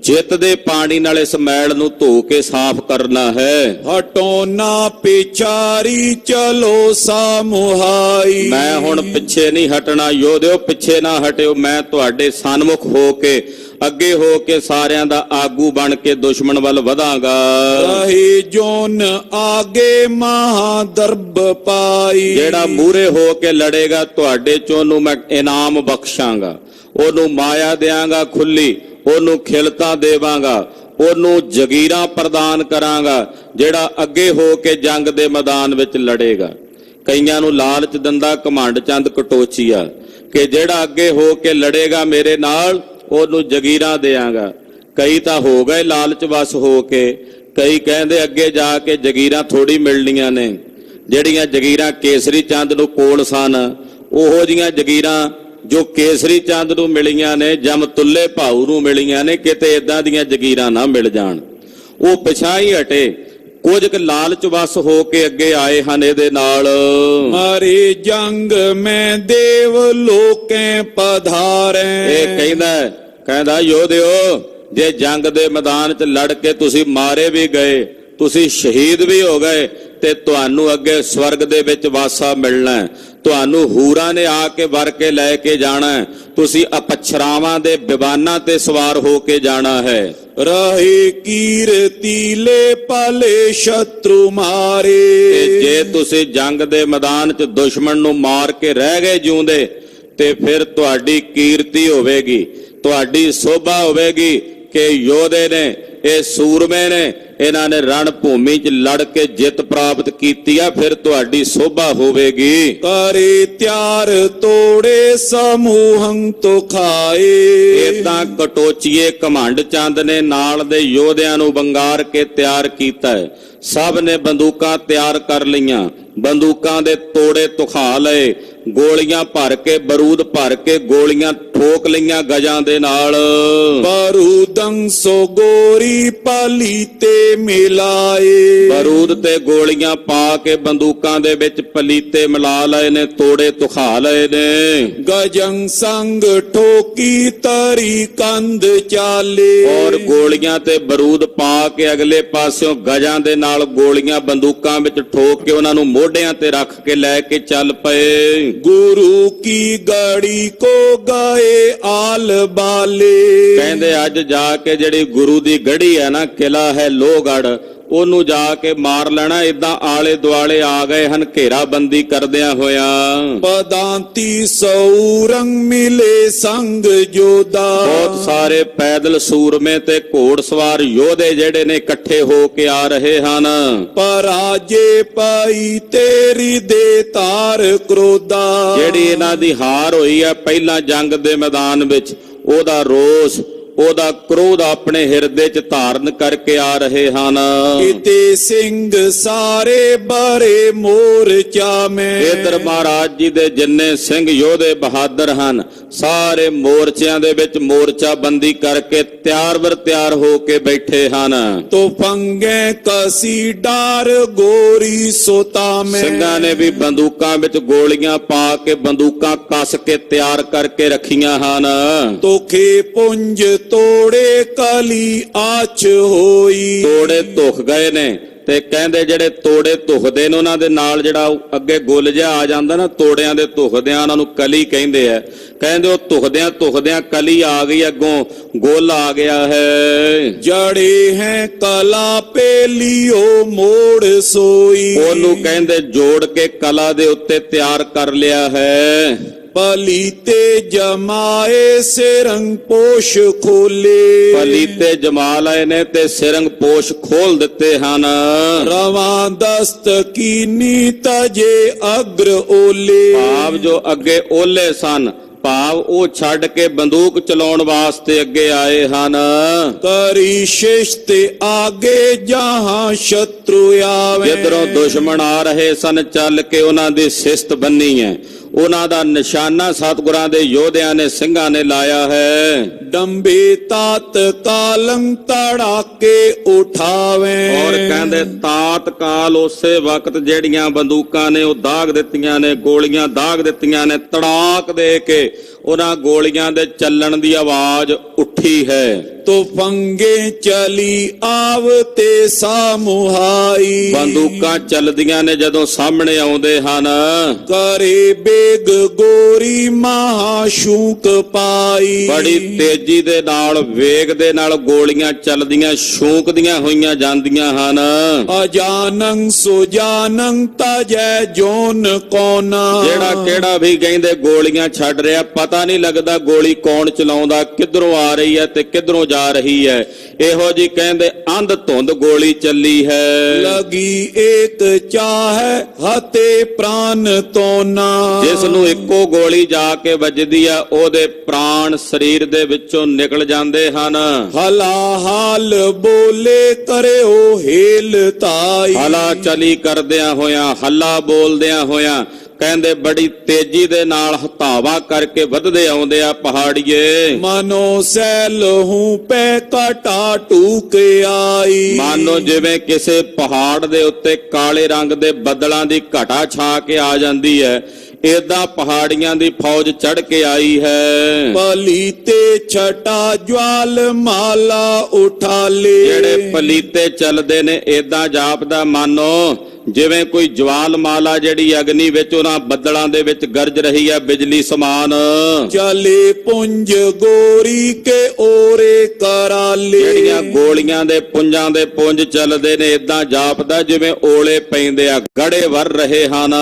ਜਿੱਤ ਦੇ ਪਾਣੀ ਨਾਲ ਇਸ ਮੈਲ ਨੂੰ ਧੋ ਕੇ ਸਾਫ਼ ਕਰਨਾ ਹੈ। ਹਟੋ ਨਾ ਪਿਛਾਰੀ ਚਲੋ ਸਾਮੁਹਾਈ। ਮੈਂ ਹੁਣ ਪਿੱਛੇ ਨਹੀਂ ਹਟਣਾ ਯੋਧਿਓ, ਪਿੱਛੇ ਨਾ ਹਟਿਓ। ਮੈਂ ਤੁਹਾਡੇ ਸਨਮੁਖ ਹੋ ਕੇ, ਅੱਗੇ ਹੋ ਕੇ ਸਾਰਿਆਂ ਦਾ ਆਗੂ ਬਣ ਕੇ ਦੁਸ਼ਮਣ ਵੱਲ ਵਧਾਂਗਾ। ਰਹੇ ਜੋਨ ਆਗੇ ਮਹਾ ਦਰਬ ਪਾਈ। ਜਿਹੜਾ ਮੂਹਰੇ ਹੋ ਕੇ ਲੜੇਗਾ ਤੁਹਾਡੇ ਚੋਂ ਉਹਨੂੰ ਮੈਂ ਇਨਾਮ ਬਖਸ਼ਾਂਗਾ, ਉਹਨੂੰ ਮਾਇਆ ਦਿਆਂਗਾ ਖੁੱਲੀ, ਉਹਨੂੰ ਖਿਲਤਾਂ ਦੇਵਾਂਗਾ, ਉਹਨੂੰ ਜਗੀਰਾਂ ਪ੍ਰਦਾਨ ਕਰਾਂਗਾ ਜਿਹੜਾ ਅੱਗੇ ਹੋ ਕੇ ਜੰਗ ਦੇ ਮੈਦਾਨ ਵਿੱਚ ਲੜੇਗਾ। ਕਈਆਂ ਨੂੰ ਲਾਲਚ ਦਿੰਦਾ ਘਮੰਡ ਚੰਦ ਕਟੋਚੀਆ ਕਿ ਜਿਹੜਾ ਅੱਗੇ ਹੋ ਕੇ ਲੜੇਗਾ ਮੇਰੇ ਨਾਲ ਉਹਨੂੰ ਜਗੀਰਾਂ ਦੇਵਾਂਗਾ। ਕਈ ਤਾਂ ਹੋ ਗਏ ਲਾਲਚ ਵਸ ਹੋ ਕੇ, ਕਈ ਕਹਿੰਦੇ ਅੱਗੇ ਜਾ ਕੇ ਜਗੀਰਾਂ ਥੋੜੀ ਮਿਲਣੀਆਂ ਨੇ। ਜਿਹੜੀਆਂ ਜਗੀਰਾਂ ਕੇਸਰੀ ਚੰਦ ਨੂੰ ਕੋਲ ਸਨ, ਉਹੋ ਜੀਆਂ ਜਗੀਰਾਂ ਜੋ ਕੇਸਰੀ ਚੰਦ ਨੂੰ ਮਿਲੀਆਂ ਨੇ, ਜਮਤੁੱਲੇ ਭਾਊ ਨੂੰ ਮਿਲੀਆਂ ਨੇ, ਕਿਤੇ ਇਦਾਂ ਦੀਆਂ ਜਗੀਰਾਂ ਨਾ ਮਿਲ ਜਾਣ। ਉਹ ਪਿਛਾਂ ਹੀ ਹਟੇ, ਕੁਝ ਕੁ ਲਾਲਚ ਵਸ ਹੋ ਕੇ ਅੱਗੇ ਆਏ ਹਨ ਇਹਦੇ ਨਾਲ। ਮਾਰੇ ਜੰਗ ਮੈਂ ਦੇਵ ਲੋਕੇ ਪਧਾਰੇ। ਇਹ ਕਹਿੰਦਾ ਯੋਧਿਓ, ਜੇ ਜੰਗ ਦੇ ਮੈਦਾਨ 'ਚ ਲੜ ਕੇ ਤੁਸੀਂ ਮਾਰੇ ਵੀ ਗਏ, ਤੁਸੀਂ ਸ਼ਹੀਦ ਵੀ ਹੋ ਗਏ, ਤੇ ਤੁਹਾਨੂੰ ਅੱਗੇ ਸਵਰਗ ਦੇ ਵਿੱਚ ਵਾਸਾ ਮਿਲਣਾ ਹੈ। ਤੁਹਾਨੂੰ ਹੂਰਾਂ ਨੇ ਆ ਕੇ ਵਰ ਕੇ ਲੈ ਕੇ ਜਾਣਾ ਹੈ। ਤੁਸੀਂ ਅਪਛਰਾਵਾਂ ਦੇ ਵਿਮਾਨਾਂ ਤੇ ਸਵਾਰ ਹੋ ਕੇ ਜਾਣਾ ਹੈ। ਰਹੇ ਕੀਰਤੀ ਲੈ ਪਲੇ ਸ਼ਤਰੂ ਮਾਰੇ। ਜੇ ਤੁਸੀਂ ਜੰਗ ਦੇ ਮੈਦਾਨ 'ਚ ਦੁਸ਼ਮਣ ਨੂੰ ਮਾਰ ਕੇ ਰਹਿ ਗਏ ਜਿਉਂਦੇ, ਤੇ ਫਿਰ ਤੁਹਾਡੀ ਕੀਰਤੀ ਹੋਵੇਗੀ, ਤੁਹਾਡੀ ਸੋਭਾ ਹੋਵੇਗੀ ਕਿ ਯੋਧੇ ਨੇ, ਇਹ ਸੂਰਮੇ ਨੇ, ਇਹਨਾਂ ਨੇ ਰਣ ਭੂਮੀ 'ਚ ਲੜ ਕੇ ਜਿੱਤ ਪ੍ਰਾਪਤ ਕੀਤੀ ਆ। ਫਿਰ ਤੁਹਾਡੀ ਸੋਭਾ ਹੋਵੇਗੀ। ਕਰੇ ਤਿਆਰ ਤੋੜੇ ਸਮੂਹੰ ਤੋ ਖਾਏ। ਏਦਾਂ ਕਟੋਚੀਏ ਘਮੰਡ ਚੰਦ ਨੇ ਨਾਲ ਦੇ ਯੋਧਿਆਂ ਨੂੰ ਵੰਗਾਰ ਕੇ ਤਿਆਰ ਕੀਤਾ ਹੈ। ਸਭ ਨੇ ਬੰਦੂਕਾਂ ਤਿਆਰ ਕਰ ਲਈਆਂ, ਬੰਦੂਕਾਂ ਦੇ ਤੋੜੇ ਤੁਖਾ ਲਏ, ਗੋਲੀਆਂ ਭਰ ਕੇ, ਬਰੂਦ ਭਰ ਕੇ ਗੋਲੀਆਂ ਠੋਕ ਲਈਆਂ ਗਜਾਂ ਦੇ ਨਾਲ। ਬਰੂਦੰ ਸੋ ਗੋਰੀ ਪਲੀ ਤੇ ਮਿਲਾਏ। ਬਰੂਦ ਤੇ ਗੋਲੀਆਂ ਪਾ ਕੇ ਬੰਦੂਕਾਂ ਦੇ ਵਿੱਚ ਪਲੀਤੇ ਮਿਲਾ ਲਏ ਨੇ, ਤੋੜੇ ਤੁਖਾ ਲਏ ਨੇ। ਗਜੰ ਸੰਗ ਠੋਕੀ ਤਰੀ ਕੰਧ ਚਾਲੇ। ਔਰ ਗੋਲੀਆਂ ਤੇ ਬਰੂਦ ਪਾ ਕੇ ਅਗਲੇ ਪਾਸਿਓਂ ਗਜਾਂ ਦੇ ਨਾਲ ਗੋਲੀਆਂ ਬੰਦੂਕਾਂ ਵਿੱਚ ਠੋਕ ਕੇ ਉਹਨਾਂ ਨੂੰ ਮੋਢਿਆਂ ਤੇ ਰੱਖ ਕੇ ਲੈ ਕੇ ਚੱਲ ਪਏ। ਗੁਰੂ ਕੀ ਗੜੀ ਕੋ ਗਏ ਆਲ ਬਾਲੇ। ਕਹਿੰਦੇ ਅੱਜ ਜਾ ਕੇ ਜਿਹੜੀ ਗੁਰੂ ਦੀ ਗੜੀ ਹੈ ਨਾ, ਕਿਲਾ ਹੈ ਲੋਹਗੜ੍ਹ, ਉਹਨੂੰ ਜਾ ਕੇ ਮਾਰ ਲੈਣਾ। ਇਦਾਂ ਆਲੇ ਦੁਆਲੇ ਆ ਗਏ ਹਨ ਘੇਰਾਬੰਦੀ ਕਰਦਿਆਂ ਹੋਇਆਂ। ਪਦਾਂਤੀ ਸੌਰੰਗ ਮਿਲੇ ਸੰਗ ਜੋਦਾ। ਬਹੁਤ ਸਾਰੇ ਪੈਦਲ ਸੂਰਮੇ ਤੇ ਘੋੜਸਵਾਰ ਯੋਧੇ ਜਿਹੜੇ ਨੇ ਇਕੱਠੇ ਹੋ ਕੇ ਆ ਰਹੇ ਹਨ। ਪਰਾਜੇ ਪਾਈ ਤੇਰੀ ਦੇ ਤਾਰ ਕ੍ਰੋਧਾ। ਜਿਹੜੀ ਇਹਨਾਂ ਦੀ ਹਾਰ ਹੋਈ ਹੈ ਪਹਿਲਾਂ ਜੰਗ ਦੇ ਮੈਦਾਨ ਵਿੱਚ, ਉਹਦਾ ਰੋਸ, ਉਹਦਾ ਕ੍ਰੋਧ ਆਪਣੇ ਹਿਰਦੇ 'ਚ ਧਾਰਨ ਕਰਕੇ ਆ ਰਹੇ ਹਨ। ਕਿਤੇ ਸਿੰਘ ਸਾਰੇ ਬਾਰੇ ਮੋਰਚਾ ਮੈਂ। ਇਧਰ ਮਹਾਰਾਜ ਜੀ ਦੇ ਜਿੰਨੇ ਸਿੰਘ ਯੋਧੇ ਬਹਾਦਰ ਹਨ, ਸਾਰੇ ਮੋਰਚਿਆਂ ਦੇ ਵਿੱਚ ਮੋਰਚਾ ਬੰਦੀ ਕਰਕੇ ਤਿਆਰ ਬਰ ਤਿਆਰ ਹੋ ਕੇ ਬੈਠੇ ਹਨ। ਤੋ ਪੰਗੇ ਕਸੀ ਡਾਰ ਗੋਰੀ ਸੋਤਾ ਮੈਂ। ਸਿੰਘਾਂ ਨੇ ਵੀ ਬੰਦੂਕਾਂ ਵਿੱਚ ਗੋਲੀਆਂ ਪਾ ਕੇ ਬੰਦੂਕਾਂ ਕੱਸ ਕੇ ਤਿਆਰ ਕਰਕੇ ਰੱਖੀਆਂ ਹਨ। ਤੋਖੇ ਪੁੰਜ ਤੋੜੇ ਕਲੀ ਆਚ ਹੋਈ। ਤੋੜੇ ਧੁਖ ਗਏ ਨੇ ਤੇ ਕਹਿੰਦੇ ਜਿਹੜੇ ਤੋੜੇ ਧੁਖਦੇ ਨੇ ਉਹਨਾਂ ਦੇ ਨਾਲ ਜਿਹੜਾ ਅੱਗੇ ਗੁੱਲ ਜਿਹਾ ਆ ਜਾਂਦਾ ਨਾ, ਤੋੜਿਆਂ ਦੇ ਧੁਖਦਿਆਂ ਉਹਨਾਂ ਨੂੰ ਕਲੀ ਕਹਿੰਦੇ ਆ। ਕਹਿੰਦੇ ਉਹ ਧੁਖਦਿਆਂ ਧੁਖਦਿਆਂ ਕਲੀ ਆ ਗਈ, ਅੱਗੋਂ ਗੁੱਲ ਆ ਗਿਆ ਹੈ। ਜੜੇ ਹੈ ਕਲਾ ਪੇ ਲਿਓ ਮੋੜ ਸੋਈ। ਉਹਨੂੰ ਕਹਿੰਦੇ ਜੋੜ ਕੇ ਕਲਾ ਦੇ ਉੱਤੇ ਤਿਆਰ ਕਰ ਲਿਆ ਹੈ। ਪਲੀਤੇ ਜਮਾਏ ਸਿਰੰਗ ਪੋਸ਼ ਖੋਲੇ। ਪਲੀਤੇ ਜਮਾ ਲਏ ਨੇ ਤੇ ਸਿਰੰਗ ਪੋਸ਼ ਖੋਲ ਦਿੱਤੇ ਹਨ। ਰਵਾਂ ਦਸਤ ਕੀਨੀ ਤਜੇ ਅਗਰ ਓਲੇ। ਭਾਵ ਜੋ ਅੱਗੇ ਓਲੇ ਸਨ, ਭਾਵ ਉਹ ਛੱਡ ਕੇ ਬੰਦੂਕ ਚਲਾਉਣ ਵਾਸਤੇ ਅੱਗੇ ਆਏ ਹਨ। ਕਰੀ ਸ਼ਿਸ਼ਤ ਆਗੇ ਜਹਾਂ ਸ਼ਤਰੂ ਆਵੇ। ਜਿੱਧਰੋਂ ਦੁਸ਼ਮਣ ਆ ਰਹੇ ਸਨ ਚੱਲ ਕੇ ਉਹਨਾਂ ਦੀ ਸਿਸਤ ਬੰਨੀ ਹੈ। ਉਹਨਾਂ ਦਾ ਨਿਸ਼ਾਨਾ ਸਤਿਗੁਰਾਂ ਦੇ ਯੋਧਿਆਂ ਨੇ ਸਿੰਘਾਂ ਨੇ ਲਾਇਆ ਹੈ। ਡੰਬੇ ਤਾਤ ਕਾਲੰ ਤੜਾਕੇ ਉਠਾਵੇ। ਔਰ ਕਹਿੰਦੇ ਤਾਤ ਕਾਲ ਉਸੇ ਵਕਤ ਜਿਹੜੀਆਂ ਬੰਦੂਕਾਂ ਨੇ ਉਹ ਦਾਗ ਦਿੱਤੀਆਂ ਨੇ, ਗੋਲੀਆਂ ਦਾਗ ਦਿੱਤੀਆਂ ਨੇ, ਤੜਾਕ ਦੇ ਕੇ ਉਹਨਾਂ ਗੋਲੀਆਂ ਦੇ ਚੱਲਣ ਦੀ ਆਵਾਜ਼ ਉੱਠੀ ਹੈ। ਤੋ ਫੰਗੇ ਚਲੀ ਆਵਤੇ ਸਾਮੁਹਾਈ। ਬੰਦੂਕਾਂ ਚੱਲਦੀਆਂ ਨੇ ਜਦੋਂ ਸਾਹਮਣੇ ਆਉਂਦੇ ਹਨ। ਕਰੇ ਬੇਗ ਗੋਰੀ ਮਹਾਸ਼ੂਕ ਪਾਈ। ਬੜੀ ਤੇਜ਼ੀ ਦੇ ਨਾਲ, ਵੇਗ ਦੇ ਨਾਲ ਗੋਲੀਆਂ ਚੱਲਦੀਆਂ, ਸ਼ੂਕਦੀਆਂ ਹੋਈਆਂ ਜਾਂਦੀਆਂ ਹਨ। ਅਜਾਨੰ ਸੁਜਾਨੰ ਤਜੈ ਜੋਨ ਕੋਨਾ। ਜਿਹੜਾ ਕਿਹੜਾ ਵੀ ਕਹਿੰਦੇ ਗੋਲੀਆਂ ਛੱਡ ਰਿਹਾ, ਪਤਾ ਨਹੀਂ ਲੱਗਦਾ ਗੋਲੀ ਕੌਣ ਚਲਾਉਂਦਾ, ਕਿੱਧਰੋਂ ਆ ਰਹੀ ਹੈ ਤੇ ਕਿੱਧਰੋਂ ਜਾ ਰਹੀ ਹੈ। ਇਹੋ ਜੀ ਕਹਿੰਦੇ ਅੰਧ ਧੁੰਦ ਗੋਲੀ ਚੱਲੀ ਹੈ। ਲਗੀ ਏਕ ਚਾਹੈ ਹਤੇ ਪ੍ਰਾਨ ਤੋਨਾ। ਜਿਸ ਨੂੰ ਇੱਕੋ ਗੋਲੀ ਜਾ ਕੇ ਵੱਜਦੀ ਆ, ਉਹਦੇ ਪ੍ਰਾਣ ਸਰੀਰ ਦੇ ਵਿੱਚੋਂ ਨਿਕਲ ਜਾਂਦੇ ਹਨ। ਹਲਾ ਹਾਲ ਬੋਲੇ ਕਰਿਓ ਹੇਲ ਤਾਈ। ਹਲਾ ਚਲੀ ਕਰਦਿਆਂ ਹੋਇਆਂ, ਹੱਲਾ ਬੋਲਦਿਆਂ ਹੋਇਆਂ ਕਹਿੰਦੇ ਬੜੀ ਤੇਜ਼ੀ ਦੇ ਨਾਲ ਹਤਾਵਾ ਕਰਕੇ ਵੱਧਦੇ ਆਉਂਦੇ ਆ ਪਹਾੜੀਏ। ਮਨੋ ਸੈਲ ਹੂੰ ਪੈ ਕਟਾ ਟੂਕ ਆਈ। ਮਾਨੋ ਜਿਵੇਂ ਕਿਸੇ ਪਹਾੜ ਦੇ ਉੱਤੇ ਕਾਲੇ ਰੰਗ ਦੇ ਬੱਦਲਾਂ ਦੀ ਘਟਾ ਛਾ ਕੇ ਆ ਜਾਂਦੀ ਹੈ, ਏਦਾਂ ਪਹਾੜੀਆਂ ਦੀ ਫੌਜ ਚੜ ਕੇ ਆਈ ਹੈ। ਪਲੀਤੇ ਛਟਾ ਜਵਾਲ ਮਾਲਾ ਉਠਾਲੇ। ਜਿਹੜੇ ਪਲੀਤੇ ਚੱਲਦੇ ਨੇ ਏਦਾਂ ਜਾਪਦਾ ਮਾਨੋ ਜਿਵੇਂ ਕੋਈ ਜਵਾਲ ਮਾਲਾ ਜਿਹੜੀ ਅਗਨੀ ਵਿੱਚ ਉਹਨਾਂ ਬੱਦਲਾਂ ਦੇ ਵਿੱਚ ਗਰਜ ਰਹੀ ਹੈ, ਬਿਜਲੀ ਸਮਾਨ। ਚਲੇ ਪੁੰਜ ਗੋਰੀ ਕੇ ਓਰੇ ਕਰਾਲੇ। ਜਿਹੜੀਆਂ ਗੋਲੀਆਂ ਦੇ ਪੁੰਜਾਂ ਦੇ ਪੁੰਜ ਚੱਲਦੇ ਨੇ, ਏਦਾਂ ਜਾਪਦਾ ਜਿਵੇਂ ਓਲੇ ਪੈਂਦੇ ਆ, ਗੜੇ ਵਰ ਰਹੇ ਹਨ।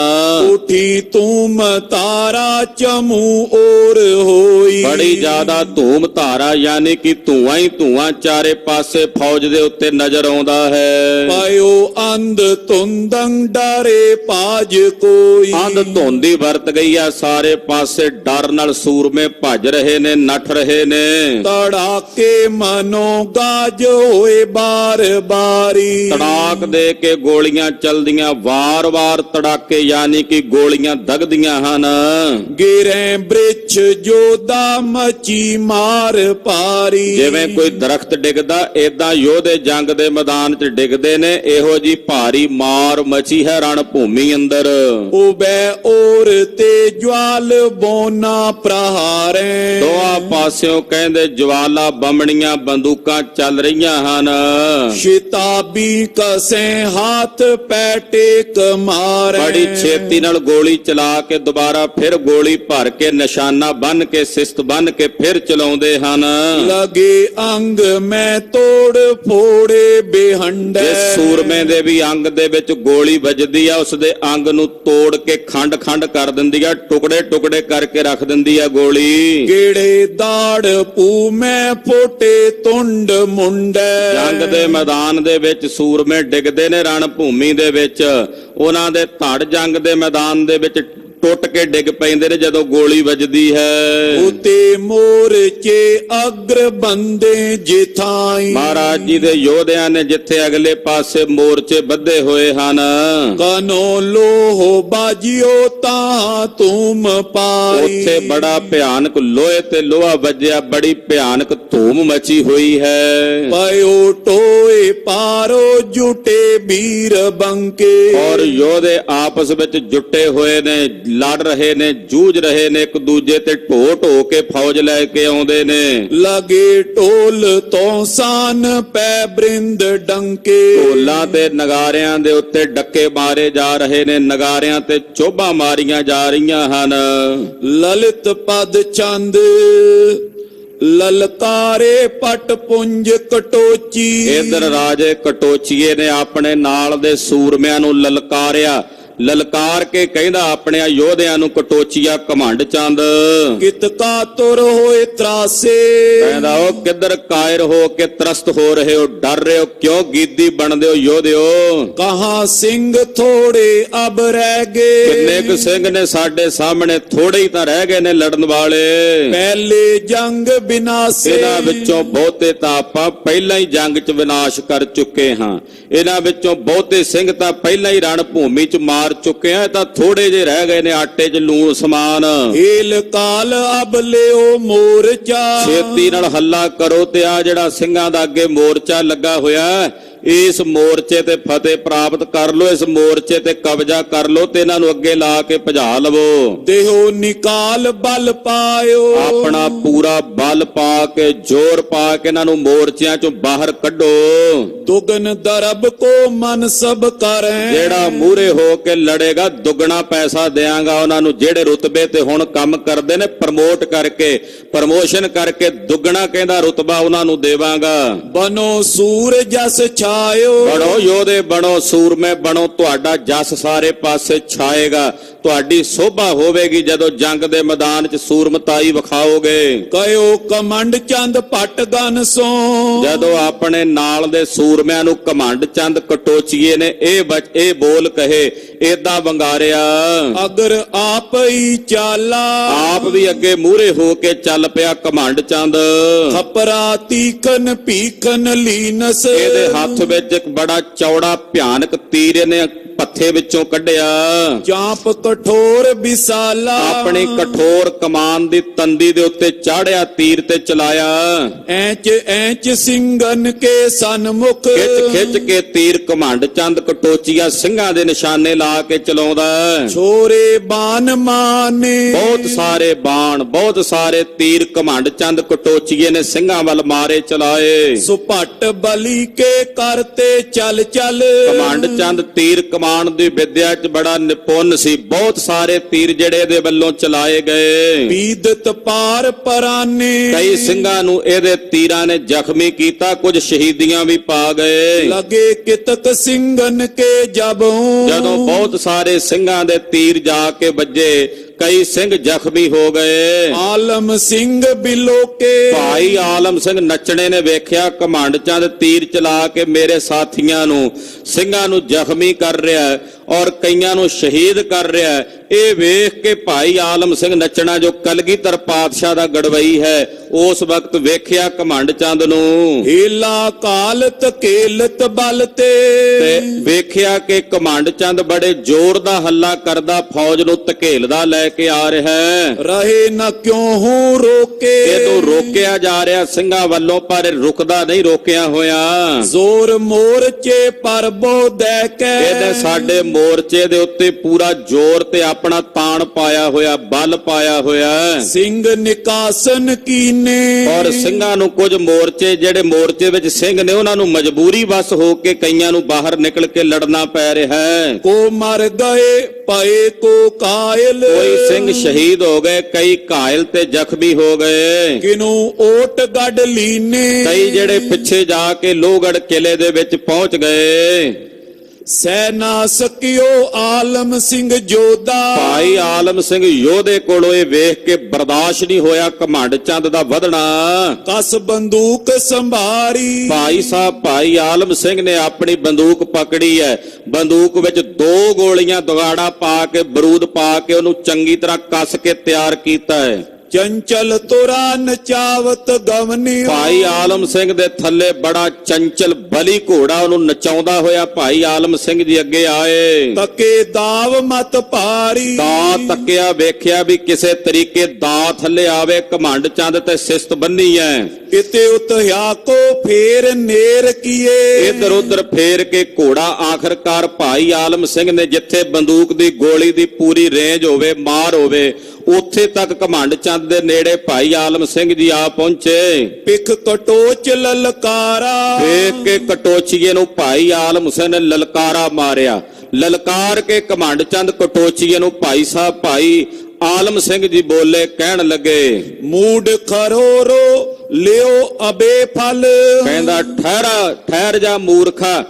ਉਠੀ ਧੂਮ ਤਾਰਾ ਚਮੂ ਓਰ ਹੋਈ। ਬੜੀ ਜ਼ਿਆਦਾ ਧੂਮ ਧਾਰਾ, ਯਾਨੀ ਕਿ ਧੂਆਂ ਹੀ ਧੂਆਂ ਚਾਰੇ ਪਾਸੇ ਫੌਜ ਦੇ ਉੱਤੇ ਨਜ਼ਰ ਆਉਂਦਾ ਹੈ। ਪਾਇਓ ਅੰਧ ਧੁੰਦੰ ਡਰੇ ਪਾਜ ਕੋਈ। ਅੰਧ ਧੁੰਦੀ ਵਰਤ ਗਈ ਆ, ਸਾਰੇ ਪਾਸੇ ਡਰ ਨਾਲ ਸੂਰਮੇ ਭੱਜ ਰਹੇ ਨੇ, ਨੱਠ ਰਹੇ ਨੇ। ਤੜਾਕੇ ਮਨੋ ਗਾਜ ਹੋਏ ਬਾਰ ਬਾਰੀ। ਤੜਾਕ ਦੇ ਕੇ ਗੋਲੀਆਂ ਚਲਦੀਆਂ, ਵਾਰ-ਵਾਰ ਤੜਾਕੇ ਯਾਨੀ ਕਿ ਗੋਲੀਆਂ ਦਗਦੀਆਂ ਹਨ। ਗਿਰੇ ਬ੍ਰਿਛ ਜੋਦਾ ਮਚੀ ਮਾਰ ਪਾਰੀ। ਜਿਵੇਂ ਕੋਈ ਦਰਖਤ ਡਿੱਗਦਾ, ਏਦਾਂ ਯੋਧੇ ਜੰਗ ਦੇ ਮੈਦਾਨ 'ਚ ਡਿੱਗਦੇ ਨੇ। ਇਹੋ ਜੀ ਭਾਰੀ ਮਾਰ ਮਾਰ ਮਚੀ ਹੈ ਰਣ ਭੂਮੀ ਅੰਦਰ। ਉਬੈ ਔਰ ਤੇ ਜਵਾਲ ਬੋਨਾ ਪ੍ਰਹਾਰੇ। ਦੋਹਾਂ ਪਾਸਿਓਂ ਕਹਿੰਦੇ ਜਵਾਲਾ ਬੰਮਣੀਆਂ ਬੰਦੂਕਾਂ ਚੱਲ ਰਹੀਆਂ ਹਨ। ਸ਼ਿਤਾਬੀ ਕਸੇ ਹੱਥ ਪੈ ਟੇਕ ਮਾਰੇ। ਬੜੀ ਛੇਤੀ ਨਾਲ ਗੋਲੀ ਚਲਾ ਕੇ ਦੁਬਾਰਾ ਫਿਰ ਗੋਲੀ ਭਰ ਕੇ ਨਿਸ਼ਾਨਾ ਬੰਨ ਕੇ ਸਿਸਤ ਬੰਨ ਕੇ ਫਿਰ ਚਲਾਉਂਦੇ ਹਨ। ਲਗੇ ਅੰਗ ਮੈਂ ਤੋੜ ਫੋੜੇ ਬੇਹੰਡੇ। ਜਿਸ ਸੂਰਮੇ ਦੇ ਵੀ ਅੰਗ ਦੇ ਵਿੱਚ ਗੋਲੀ ਵੱਜਦੀ ਆ ਉਸ ਦੇ ਅੰਗ ਨੂੰ ਤੋੜ ਕੇ ਖੰਡ ਖੰਡ ਕਰ ਦਿੰਦੀ ਆ, ਟੁਕੜੇ ਟੁਕੜੇ ਕਰਕੇ ਰੱਖ ਦਿੰਦੀ ਆ ਗੋਲੀ। ਕਿਹੜੇ ਦਾੜ ਪੂ ਮੈਂ ਫੋਟੇ ਤੁੰਡ ਮੁੰਡੇ। ਜੰਗ ਦੇ ਮੈਦਾਨ ਦੇ ਵਿੱਚ ਸੂਰਮੇ ਡਿੱਗਦੇ ਨੇ ਰਣ ਭੂਮੀ ਦੇ ਵਿੱਚ, ਉਹਨਾਂ ਦੇ ਧੜ ਜੰਗ ਦੇ ਮੈਦਾਨ ਦੇ ਵਿੱਚ ਟੁੱਟ ਕੇ ਡਿੱਗ ਪੈਂਦੇ ਨੇ ਜਦੋਂ ਗੋਲੀ ਵੱਜਦੀ ਹੈ। ਉਤੇ ਮੋਰਚੇ ਅਗਰ ਬੰਦੇ ਜਿਥਾਈ। ਮਹਾਰਾਜ ਜੀ ਦੇ ਯੋਧਿਆਂ ਨੇ ਜਿੱਥੇ ਅਗਲੇ ਪਾਸੇ ਮੋਰਚੇ ਬੱਧੇ ਹੋਏ ਹਨ। ਕਨੋ ਲੋਹ ਬਾਜਿਓ ਤਾਂ ਤੁਮ ਪਾਈ। ਉੱਥੇ ਬੜਾ ਭਿਆਨਕ ਲੋਹੇ ਤੇ ਲੋਹਾ ਵੱਜਿਆ, ਬੜੀ ਭਿਆਨਕ ਧੂਮ ਮਚੀ ਹੋਈ ਹੈ। ਪਇਓ ਟੋਏ ਪਾਰੋ ਜੁਟੇ ਵੀਰ ਬੰਕੇ। ਔਰ ਯੋਧੇ ਆਪਸ ਵਿੱਚ ਜੁਟੇ ਹੋਏ ਨੇ, ਲੜ ਰਹੇ ਨੇ, ਜੂਝ ਰਹੇ ਨੇ, ਇੱਕ ਦੂਜੇ ਤੇ ਢੋ ਢੋ ਕੇ ਫੌਜ ਲੈ ਕੇ ਆਉਂਦੇ ਨੇ। ਲਗੇ ਢੋਲ ਤੋਂ ਸਾਨ ਪੈ ਬ੍ਰਿੰਦ ਡੰਕੇ। ਢੋਲਾਂ ਤੇ ਨਗਾਰਿਆਂ ਦੇ ਉੱਤੇ ਡੱਕੇ ਮਾਰੇ ਜਾ ਰਹੇ ਨੇ, ਨਗਾਰਿਆਂ ਤੇ ਚੋਭਾਂ ਮਾਰੀਆਂ ਜਾ ਰਹੀਆਂ ਹਨ। ਲਲਿਤ ਪਦ ਚੰਦ ਲਲਕਾਰੇ ਪਟ ਪੁੰਜ ਕਟੋਚੀ। ਇਧਰ ਰਾਜੇ ਕਟੋਚੀਏ ਨੇ ਆਪਣੇ ਨਾਲ ਦੇ ਸੂਰਮਿਆਂ ਨੂੰ ਲਲਕਾਰਿਆ, ਲਲਕਾਰ ਕੇ ਕਹਿੰਦਾ ਆਪਣੇ ਯੋਧਿਆਂ ਨੂੰ, ਕਟੋਚੀਆ ਘਮੰਡ ਚੰਦ ਕਿਤ ਕਾ ਤੁਰ ਹੋਏ ਤਰਾਸੇ। ਕਹਿੰਦਾ ਉਹ ਕਿੱਧਰ ਕਾਇਰ ਹੋ ਕੇ ਤਰਸਤ ਹੋ ਰਹੇ ਹੋ, ਡਰ ਰਹੇ ਹੋ, ਕਿਉਂ ਗੀਦੀ ਬਣਦੇ ਹੋ ਯੋਧਿਓ। ਕਹਾਂ ਸਿੰਘ ਥੋੜੇ ਅਬ ਰਹਿ ਗਏ। ਕਿੰਨੇ ਕੁ ਸਿੰਘ ਨੇ ਸਾਡੇ ਸਾਹਮਣੇ, ਥੋੜੇ ਹੀ ਤਾਂ ਰਹਿ ਗਏ ਨੇ ਲੜਨ ਵਾਲੇ। ਪਹਿਲੇ ਜੰਗ ਬਿਨਾਸੇ। ਇਹਨਾਂ ਵਿੱਚੋਂ ਬਹੁਤੇ ਤਾਂ ਆਪਾਂ ਪਹਿਲਾਂ ਹੀ ਜੰਗ 'ਚ ਵਿਨਾਸ਼ ਕਰ ਚੁੱਕੇ ਹਾਂ। ਇਹਨਾਂ ਵਿੱਚੋਂ ਬਹੁਤੇ ਸਿੰਘ ਤਾਂ ਪਹਿਲਾਂ ਹੀ ਰਣ ਭੂਮੀ 'ਚ ਮਾਰ ਚੁੱਕੇ ਆ, ਤਾਂ ਥੋੜੇ ਜੇ ਰਹਿ ਗਏ ਨੇ ਆਟੇ 'ਚ ਲੂਣ ਸਮਾਨ। ਏਲ ਕਾਲ ਅਬ ਲਿਓ ਮੋਰਚਾ। ਛੇਤੀ ਨਾਲ ਹੱਲਾ ਕਰੋ ਤੇ ਆ ਜਿਹੜਾ ਸਿੰਘਾਂ ਦਾ ਅੱਗੇ ਮੋਰਚਾ ਲੱਗਾ ਹੋਇਆ, ਇਸ ਮੋਰਚੇ ਤੇ ਫਤਿਹ ਪ੍ਰਾਪਤ ਕਰ ਲੋ, ਇਸ ਮੋਰਚੇ ਤੇ ਕਬਜ਼ਾ ਕਰ ਲੋ ਤੇ ਇਹਨਾਂ ਨੂੰ ਅੱਗੇ ਲਾ ਕੇ ਭਜਾ ਲਵੋ। ਦੇਹੋ ਨਿਕਾਲ ਬਲ ਪਾਇਓ। ਆਪਣਾ ਪੂਰਾ ਬਲ ਪਾ ਕੇ, ਜ਼ੋਰ ਪਾ ਕੇ ਇਹਨਾਂ ਨੂੰ ਮੋਰਚਿਆਂ ਚੋਂ ਬਾਹਰ ਕੱਢੋ। ਦੁਗਨ ਦਰਬ ਕੋ ਮਨ ਸਭ ਕਰੇ। ਜਿਹੜਾ ਮੂਹਰੇ ਹੋ ਕੇ ਲੜੇਗਾ ਦੁੱਗਣਾ ਪੈਸਾ ਦਿਆਂਗਾ ਉਹਨਾਂ ਨੂੰ। ਜਿਹੜੇ ਰੁਤਬੇ ਤੇ ਹੁਣ ਕੰਮ ਕਰਦੇ ਨੇ ਪ੍ਰਮੋਟ ਕਰਕੇ, ਪ੍ਰਮੋਸ਼ਨ ਕਰਕੇ ਦੁੱਗਣਾ ਕਹਿੰਦਾ ਰੁਤਬਾ ਉਹਨਾਂ ਨੂੰ ਦੇਵਾਂਗਾ। ਬਨੋ ਸੂਰ ਜਸ ਛਾਇਓ। ਬਣੋ ਯੋਧੇ, ਬਣੋ ਸੂਰਮੇ, ਬਣੋ, ਤੁਹਾਡਾ ਜਸ ਸਾਰੇ ਪਾਸੇ ਛਾਏਗਾ। ਤੁਹਾਡੀ ਸੋਭਾ ਹੋਵੇਗੀ ਜਦੋਂ ਜੰਗ ਦੇ ਮੈਦਾਨ 'ਚ ਸੂਰਮਤਾਈ ਵਿਖਾਓਗੇ। ਕਹਿਓ ਕਮੰਡ ਚੰਦ ਪਟ ਗਨ ਸੋ। ਜਦੋਂ ਆਪਣੇ ਨਾਲ ਦੇ ਸੂਰਮਿਆਂ ਨੂੰ ਕਮੰਡ ਚੰਦ ਕਟੋਚੀਏ ਨੇ ਇਹ ਬੋਲ ਕਹੇ, ਏਦਾਂ ਵੰਗਾਰਿਆ। ਅਗਰ ਆਪ ਹੀ ਚਾਲਾ। ਆਪ ਵੀ ਅੱਗੇ ਮੂਹਰੇ ਹੋ ਕੇ ਚੱਲ ਪਿਆ ਕਮੰਡ ਚੰਦ। ਖਪਰਾ ਤੀਖਨ ਭੀਖਨ ਲੀਨਸ। ਇਹਦੇ ਹੱਥ ਵਿੱਚ ਇੱਕ ਬੜਾ ਚੌੜਾ ਭਿਆਨਕ ਤੀਰ ਇਹਨੇ ਪੱਥੇ ਵਿੱਚੋਂ ਕੱਢਿਆ। ਚਾਂਪ ਕਠੋਰ ਵਿਸਾਲਾ। ਆਪਣੀ ਕਠੋਰ ਕਮਾਨ ਦੀ ਤੰਦੀ ਦੇ ਉੱਤੇ ਚਾੜਿਆ, ਤੀਰ ਤੇ ਚਲਾਇਆ। ਐਂਚ ਐਂਚ ਸਿੰਘਨ ਕੇ ਸਨਮੁਖ। ਖਿੱਚ ਖਿੱਚ ਕੇ ਤੀਰ ਘਮੰਡ ਚੰਦ ਕਟੋਚੀਆ ਸਿੰਘਾਂ ਦੇ ਨਿਸ਼ਾਨੇ ਲਾ ਕੇ ਚਲਾਉਂਦਾ। ਛੋਰੇ ਬਾਨ ਮਾਨੇ। ਬਹੁਤ ਸਾਰੇ ਬਾਣ, ਬਹੁਤ ਸਾਰੇ ਤੀਰ ਘਮੰਡ ਚੰਦ ਕਟੋਚੀਏ ਨੇ ਸਿੰਘਾਂ ਵੱਲ ਮਾਰੇ ਚਲਾਏ। ਸੁਪਟ ਬਲੀ ਕੇ ਕਰਤੇ ਚੱਲ ਚੱਲ। ਘਮੰਡ ਚੰਦ ਤੀਰ ਕਮਾਨ ਦੀ ਵਿਦਿਆ 'ਚ ਬੜਾ ਨਿਪੁੰਨ ਸੀ। ਬਹੁਤ ਸਾਰੇ ਤੀਰ ਜਿਹੜੇ ਇਹਦੇ ਵੱਲੋਂ ਚਲਾਏ ਗਏ। ਪੀਦਤ ਪਾਰ ਪਰਾਨੇ। ਕਈ ਸਿੰਘਾਂ ਨੂੰ ਇਹਦੇ ਤੀਰਾਂ ਨੇ ਜ਼ਖਮੀ ਕੀਤਾ, ਕੁਝ ਸ਼ਹੀਦੀਆਂ ਵੀ ਪਾ ਗਏ। ਲਗੇ ਕਿਤਕ ਸਿੰਘਨ ਕੇ ਜਬੋਂ। ਜਦੋਂ ਬਹੁਤ ਸਾਰੇ ਸਿੰਘਾਂ ਦੇ ਤੀਰ ਜਾ ਕੇ ਵੱਜੇ, ਕਈ ਸਿੰਘ ਜ਼ਖਮੀ ਹੋ ਗਏ। ਆਲਮ ਸਿੰਘ ਬਿਲੋਕੇ। ਭਾਈ ਆਲਮ ਸਿੰਘ ਨੱਚਣੇ ਨੇ ਵੇਖਿਆ ਘਮੰਡ ਚੰਦ ਤੀਰ ਚਲਾ ਕੇ ਮੇਰੇ ਸਾਥੀਆਂ ਨੂੰ, ਸਿੰਘਾਂ ਨੂੰ ਜ਼ਖਮੀ ਕਰ ਰਿਹਾ ਔਰ ਕਈਆਂ ਨੂੰ ਸ਼ਹੀਦ ਕਰ ਰਿਹਾ। ਇਹ ਵੇਖ ਕੇ ਭਾਈ ਆਲਮ ਸਿੰਘ ਨੱਚਣਾ, ਜੋ ਕਲਗੀਧਰ ਪਾਤਸ਼ਾਹ ਦਾ ਗੜਵਈ ਹੈ, ਉਸ ਵਕਤ ਵੇਖਿਆ ਘਮੰਡ ਚੰਦ ਨੂੰ। ਹੀਲਾ ਕਾਲਤ ਕੇਲਤ ਬਲ ਤੇ ਵੇਖਿਆ ਕਿ ਘਮੰਡ ਚੰਦ ਬੜੇ ਜ਼ੋਰ ਦਾ ਹੱਲਾ ਕਰਦਾ, ਫੌਜ ਨੂੰ ਧਕੇਲਦਾ ਲੈ ਕੇ ਆ ਰਿਹਾ ਹੈ। ਰਹੇ ਨ ਕਿਉਂ ਹੂੰ ਰੋਕੇ। ਇਹ ਤੋਂ ਰੋਕਿਆ ਜਾ ਰਿਹਾ ਸਿੰਘਾਂ ਵੱਲੋਂ, ਪਰ ਇਹ ਰੁਕਦਾ ਨਹੀਂ ਰੋਕਿਆ ਹੋਇਆ। ਜ਼ੋਰ ਮੋਰਚੇ ਪਰ ਬੋਦੈ ਕੈ। ਇਹਨੇ ਸਾਡੇ ਮੋਰਚੇ ਦੇ ਉੱਤੇ ਪੂਰਾ ਜ਼ੋਰ ਤੇ ਆਪਣਾ ਤਾਣ ਪਾਇਆ ਹੋਇਆ, ਬਲ ਪਾਇਆ ਹੋਇਆ। ਸਿੰਘ ਨਿਕਾਸਨ ਕੀਨੇ। ਔਰ ਸਿੰਘਾਂ ਨੂੰ ਕੁਝ ਮੋਰਚੇ, ਜਿਹੜੇ ਮੋਰਚੇ ਵਿੱਚ ਸਿੰਘ ਨੇ, ਉਹਨਾਂ ਨੂੰ ਮਜਬੂਰੀ ਬਸ ਹੋ ਕੇ ਕਈਆਂ ਨੂੰ ਬਾਹਰ ਨਿਕਲ ਕੇ ਲੜਨਾ ਪੈ ਰਿਹਾ ਹੈ। ਕੋ ਮਰ ਗਏ ਪਏ ਕੋ ਕਾਇਲ। ਕੋਈ ਸਿੰਘ ਸ਼ਹੀਦ ਹੋ ਗਏ, ਕਈ ਘਾਇਲ ਤੇ ਜ਼ਖਮੀ ਹੋ ਗਏ। ਕਿਨੂੰ ਓਟ ਗੱਡ ਲੀਨੇ। ਕਈ ਜਿਹੜੇ ਪਿੱਛੇ ਜਾ ਕੇ ਲੋਹਗੜ੍ਹ ਕਿਲੇ ਦੇ ਵਿੱਚ ਪਹੁੰਚ ਗਏ। ਸਹਿ ਨਾ ਸਕਿਓ ਆਲਮ ਸਿੰਘ ਜੋਧਾ। ਭਾਈ ਆਲਮ ਸਿੰਘ ਯੋਧੇ ਕੋਲੋਂ ਇਹ ਵੇਖ ਕੇ ਬਰਦਾਸ਼ਤ ਨਹੀਂ ਹੋਇਆ ਘਮੰਡ ਚੰਦ ਦਾ ਵਧਣਾ। ਕਸ ਬੰਦੂਕ ਸੰਭਾਰੀ। ਭਾਈ ਸਾਹਿਬ ਭਾਈ ਆਲਮ ਸਿੰਘ ਨੇ ਆਪਣੀ ਬੰਦੂਕ ਪਕੜੀ ਹੈ। ਬੰਦੂਕ ਵਿੱਚ 2 ਗੋਲੀਆਂ ਦੁਗਾੜਾ ਪਾ ਕੇ, ਬਰੂਦ ਪਾ ਕੇ ਉਹਨੂੰ ਚੰਗੀ ਤਰ੍ਹਾਂ ਕੱਸ ਕੇ ਤਿਆਰ ਕੀਤਾ ਹੈ। ਚੰਚਲ ਤੁਰਾ ਨਚਾਵਤ ਗਵਨੀ। ਭਾਈ ਆਲਮ ਸਿੰਘ ਦੇ ਥੱਲੇ ਬੜਾ ਚੰਚਲ ਬਲੀ ਘੋੜਾ ਉਹਨੂੰ ਨਚਾਉਂਦਾ ਹੋਇਆ ਭਾਈ ਆਲਮ ਸਿੰਘ ਜੀ ਅੱਗੇ ਆਏ। ਤਕੇ ਦਾਵ ਮਤ ਭਾਰੀ। ਦਾ ਤੱਕਿਆ, ਵੇਖਿਆ ਵੀ ਕਿਸੇ ਤਰੀਕੇ ਦਾ ਥੱਲੇ ਆਵੇ। ਘਮੰਡ ਚੰਦ ਤੇ ਸਿਸਤ ਬੰਨੀ ਹੈ। ਕਿਤੇ ਉਤਿਆ ਕੋ ਫੇਰ ਨੇਰ ਕੀਏ। ਇਧਰ ਉਧਰ ਫੇਰ ਕੇ ਘੋੜਾ ਆਖਰਕਾਰ ਭਾਈ ਆਲਮ ਸਿੰਘ ਨੇ ਜਿੱਥੇ ਬੰਦੂਕ ਦੀ ਗੋਲੀ ਦੀ ਪੂਰੀ ਰੇਂਜ ਹੋਵੇ, ਮਾਰ ਹੋਵੇ, ਉੱਥੇ ਤੱਕ ਘਮੰਡ ਚੰਦ ਦੇ ਨੇੜੇ ਭਾਈ ਆਲਮ ਸਿੰਘ ਜੀ ਆ ਪਹੁੰਚੇ। ਪਿਖ ਕਟੋਚ ਲਲਕਾਰਾ। ਵੇਖ ਕੇ ਕਟੋਚੀਏ ਨੂੰ ਭਾਈ ਆਲਮ ਹੁਸੈਨ ਨੇ ਲਲਕਾਰਾ ਮਾਰਿਆ। ਲਲਕਾਰ ਕੇ ਘਮੰਡ ਚੰਦ ਕਟੋਚੀਏ ਨੂੰ ਭਾਈ ਸਾਹਿਬ ਭਾਈ ਆਲਮ ਸਿੰਘ ਜੀ ਬੋਲੇ, ਕਹਿਣ ਲੱਗੇ, ਮੂਡ ਖਰੋਰੋ ਲਿਓ ਅਬੇ ਫਲ। ਕਹਿੰਦਾ ਠਹਿਰ ਜਾ ਮੂਰਖਾ,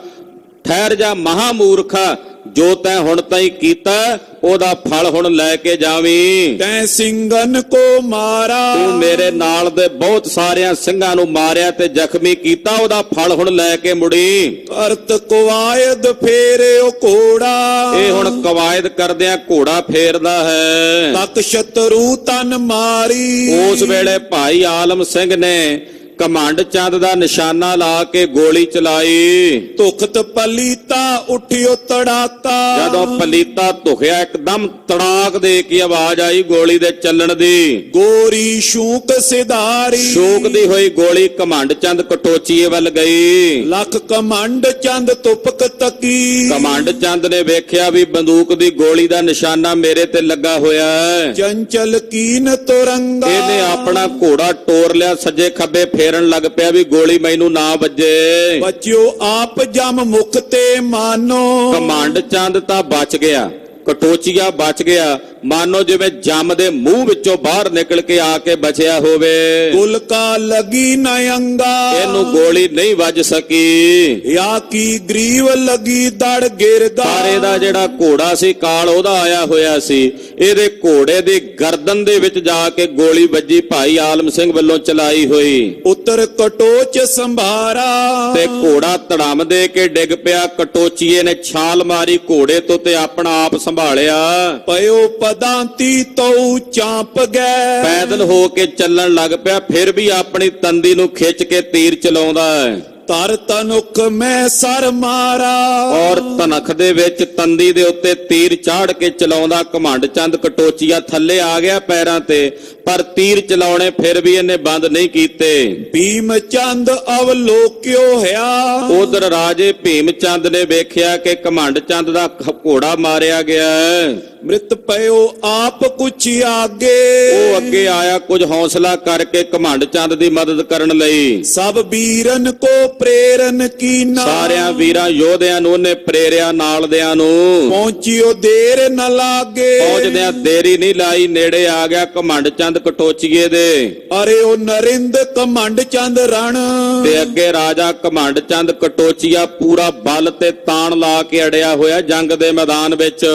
ਠਹਿਰ ਜਾ ਮਹਾ ਮੂਰਖਾ, ਜੋ ਤੈਂ ਹੁਣ ਤਾਈਂ ਕੀਤਾ ਉਹਦਾ ਫਲ ਹੁਣ ਲੈ ਕੇ ਜਾਵੀਂ। ਤੈਂ ਸਿੰਘਨ ਕੋ ਮਾਰਾ। ਤੂੰ ਮੇਰੇ ਨਾਲ ਦੇ ਬਹੁਤ ਸਾਰਿਆਂ ਸਿੰਘਾਂ ਨੂੰ ਮਾਰਿਆ ਤੇ ਜ਼ਖਮੀ ਕੀਤਾ, ਉਹਦਾ ਫਲ ਹੁਣ ਲੈ ਕੇ ਮੁੜੀ। ਅਰਤ ਕਵਾਇਦ ਫੇਰਿਓ ਘੋੜਾ। ਇਹ ਹੁਣ ਕਵਾਇਦ ਕਰਦਿਆਂ ਘੋੜਾ ਫੇਰਦਾ ਹੈ। ਤਕ ਸ਼ਤਰੂ ਤਨ ਮਾਰੀ। ਉਸ ਵੇਲੇ ਭਾਈ ਆਲਮ ਸਿੰਘ ਨੇ ਘਮੰਡ ਚੰਦ ਦਾ ਨਿਸ਼ਾਨਾ ਲਾ ਕੇ ਗੋਲੀ ਚਲਾਈ। ਧੁਖਤ ਪਲੀਤਾ ਉੱਠਿਓ ਤੜਾਕਾ। ਜਦੋਂ ਪਲੀਤਾ ਧੁਖਿਆ, ਇੱਕਦਮ ਤੜਾਕ ਦੇ ਕੇ ਆਵਾਜ਼ ਆਈ ਗੋਲੀ ਦੇ ਚੱਲਣ ਦੀ। ਗੋਰੀ ਸ਼ੂਕ ਸਿਧਾਰੀ। ਸ਼ੋਕਦੀ ਹੋਈ ਗੋਲੀ ਘਮੰਡ ਚੰਦ ਕਟੋਚੀਏ ਵੱਲ ਗਈ। ਲੱਖ ਕਮੰਡ ਚੰਦ ਤੁਪਕ ਤਕੀ। ਘਮੰਡ ਚੰਦ ਨੇ ਵੇਖਿਆ ਵੀ ਬੰਦੂਕ ਦੀ ਗੋਲੀ ਦਾ ਨਿਸ਼ਾਨਾ ਮੇਰੇ ਤੇ ਲੱਗਾ ਹੋਇਆ ਹੈ। ਚੰਚਲ ਕੀਨ ਤੁਰੰਗਾ। ਇਹਨੇ ਆਪਣਾ ਘੋੜਾ ਟੋਰ ਲਿਆ, ਸੱਜੇ ਖੱਬੇ ਫੇਰਨ ਲੱਗ ਪਿਆ ਵੀ ਗੋਲੀ ਮੈਨੂੰ ਨਾ ਵੱਜੇ। ਬੱਚਿਓ ਆਪ ਜਮ ਮੁਖ ਤੇ ਮਾਨੋ। ਘਮੰਡ ਚੰਦ ਤਾਂ ਬਚ ਗਿਆ, ਕਟੋਚੀਆ ਬਚ ਗਿਆ, ਮਾਨੋ ਜਿਵੇਂ ਜੰਮ ਦੇ ਮੂੰਹ ਵਿੱਚੋਂ ਬਾਹਰ ਨਿਕਲ ਕੇ ਆ ਕੇ ਬਚਿਆ ਹੋਵੇ। ਗੁਲਕਾ ਲਗੀ ਨਯੰਗਾ। ਇਹਨੂੰ ਗੋਲੀ ਨਹੀਂ ਵੱਜ ਸਕੀ। ਯਾ ਕੀ ਗਰੀਵ ਲਗੀ ਦੜ ਗਿਰਦਾ। ਪਰ ਇਹਦਾ ਜਿਹੜਾ ਘੋੜਾ ਸੀ ਕਾਲ ਉਹਦਾ ਆਇਆ ਹੋਇਆ ਸੀ। ਇਹਦੇ ਘੋੜੇ ਦੀ ਗਰਦਨ ਦੇ ਵਿੱਚ ਜਾ ਕੇ ਗੋਲੀ ਵੱਜੀ, ਭਾਈ ਆਲਮ ਸਿੰਘ ਵੱਲੋਂ ਚਲਾਈ ਹੋਈ। ਉਤਰ ਕਟੋਚ ਸੰਭਾਰਾ। ਤੇ ਘੋੜਾ ਧੜਮ ਦੇ ਕੇ ਡਿੱਗ ਪਿਆ। ਕਟੋਚੀਏ ਨੇ ਛਾਲ ਮਾਰੀ ਘੋੜੇ ਤੋਂ ਤੇ ਆਪਣਾ ਆਪ ਸੰਭਾਲਿਆ। ਪਇਓ ਪਦਾਂਤੀ ਤਉ ਚਾਂਪ ਗਏ। ਪੈਦਲ ਹੋ ਕੇ ਚੱਲਣ ਲੱਗ ਪਿਆ, ਫਿਰ ਵੀ ਆਪਣੀ ਤੰਦੀ ਨੂੰ ਖਿੱਚ ਕੇ ਤੀਰ ਚਲਾਉਂਦਾ ਹੈ। ਤਰ ਤਨੁਖ ਮੈਂ ਸਰ ਮਾਰਾ। ਔਰ ਤਨਖ ਦੇ ਵਿੱਚ ਤੰਦੀ ਦੇ ਉੱਤੇ ਤੀਰ ਚਾੜ ਕੇ ਚਲਾਉਂਦਾ ਘਮੰਡ ਚੰਦ ਕਟੋਚੀਆ ਥੱਲੇ ਆ ਗਿਆ ਪੈਰਾਂ ਤੇ, ਪਰ ਤੀਰ ਚਲਾਉਣੇ ਫਿਰ ਵੀ ਇਹਨੇ ਬੰਦ ਨਹੀਂ ਕੀਤੇ। ਭੀਮ ਚੰਦ ਅਵਲੋਕਿਓ ਹੋਇਆ। ਉਧਰ ਰਾਜੇ ਭੀਮ ਚੰਦ ਨੇ ਵੇਖਿਆ ਕਿ ਘਮੰਡ ਚੰਦ ਦਾ ਘੋੜਾ ਮਾਰਿਆ ਗਿਆ ਹੈ। ਮ੍ਰਿਤ ਪਇਓ ਆਪ ਕੁਛ ਆਗੇ। ਉਹ ਅੱਗੇ ਆਇਆ ਕੁਝ ਹੌਸਲਾ ਕਰਕੇ ਘਮੰਡ ਚੰਦ ਦੀ ਮਦਦ ਕਰਨ ਲਈ। ਸਭ ਵੀਰਨ ਕੋ ਪ੍ਰੇਰਨ ਕੀਨਾ। ਸਾਰਿਆਂ ਵੀਰਾਂ ਯੋਧਿਆਂ ਨੂੰ ਉਹਨੇ ਪ੍ਰੇਰਿਆ, ਨਾਲਦਿਆਂ ਨੂੰ। ਪਹੁੰਚਿਓ ਦੇਰ ਨ ਲਾਗੇ। ਪਹੁੰਚਦਿਆਂ ਦੇਰੀ ਨਹੀਂ ਲਾਈ, ਨੇੜੇ ਆ ਗਿਆ ਘਮੰਡ ਚੰਦ ਕਟੋਚੀਏ ਦੇ। ਅਰੇ ਉਹ ਨਰਿੰਦ ਘਮੰਡ ਚੰਦ ਰਣ। ਤੇ ਅੱਗੇ ਰਾਜਾ ਘਮੰਡ ਚੰਦ ਕਟੋਚੀਆ ਪੂਰਾ ਬਲ ਤੇ ਤਾਣ ਲਾ ਕੇ ਅੜਿਆ ਹੋਇਆ ਜੰਗ ਦੇ ਮੈਦਾਨ ਵਿੱਚ।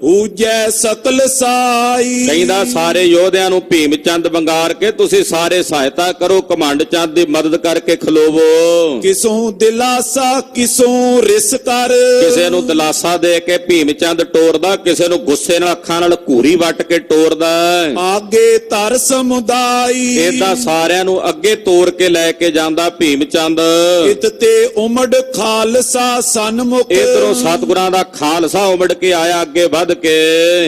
ਊਜੈ ਸਕਲ ਸਾਈ। ਕਹਿੰਦਾ ਸਾਰੇ ਯੋਧਿਆਂ ਨੂੰ ਭੀਮ ਚੰਦ ਵੰਗਾਰ ਕੇ ਤੁਸੀਂ ਸਾਰੇ ਸਹਾਇਤਾ ਕਰੋ, ਘਮੰਡ ਚੰਦ ਦੀ ਮਦਦ ਕਰਕੇ ਖਲੋਵੋ। ਕਿਸੋਂ ਦਿਲਾਸਾ ਕਿਸੋਂ ਰਿਸ ਕਰ। ਕਿਸੇ ਨੂੰ ਦਿਲਾਸਾ ਦੇ ਕੇ ਭੀਮ ਚੰਦ ਟੋਰਦਾ, ਕਿਸੇ ਨੂੰ ਗੁੱਸੇ ਨਾਲ ਅੱਖਾਂ ਨਾਲ ਘੂਰੀ ਵੱਟ ਕੇ ਟੋਰਦਾ। ਆਗੇ ਧਰ ਸਮੁਦਾਈ। ਏਦਾਂ ਸਾਰਿਆਂ ਨੂੰ ਅੱਗੇ ਤੋਰ ਕੇ ਲੈ ਕੇ ਜਾਂਦਾ ਭੀਮ ਚੰਦ। ਇਤ ਤੇ ਉਮੜ ਖਾਲਸਾ ਸਨਮੁਖ। ਇਧਰੋਂ ਸਤਿਗੁਰਾਂ ਦਾ ਖਾਲਸਾ ਉਮੜ ਕੇ ਆਇਆ ਅੱਗੇ ਵੱਧ ਕੇ।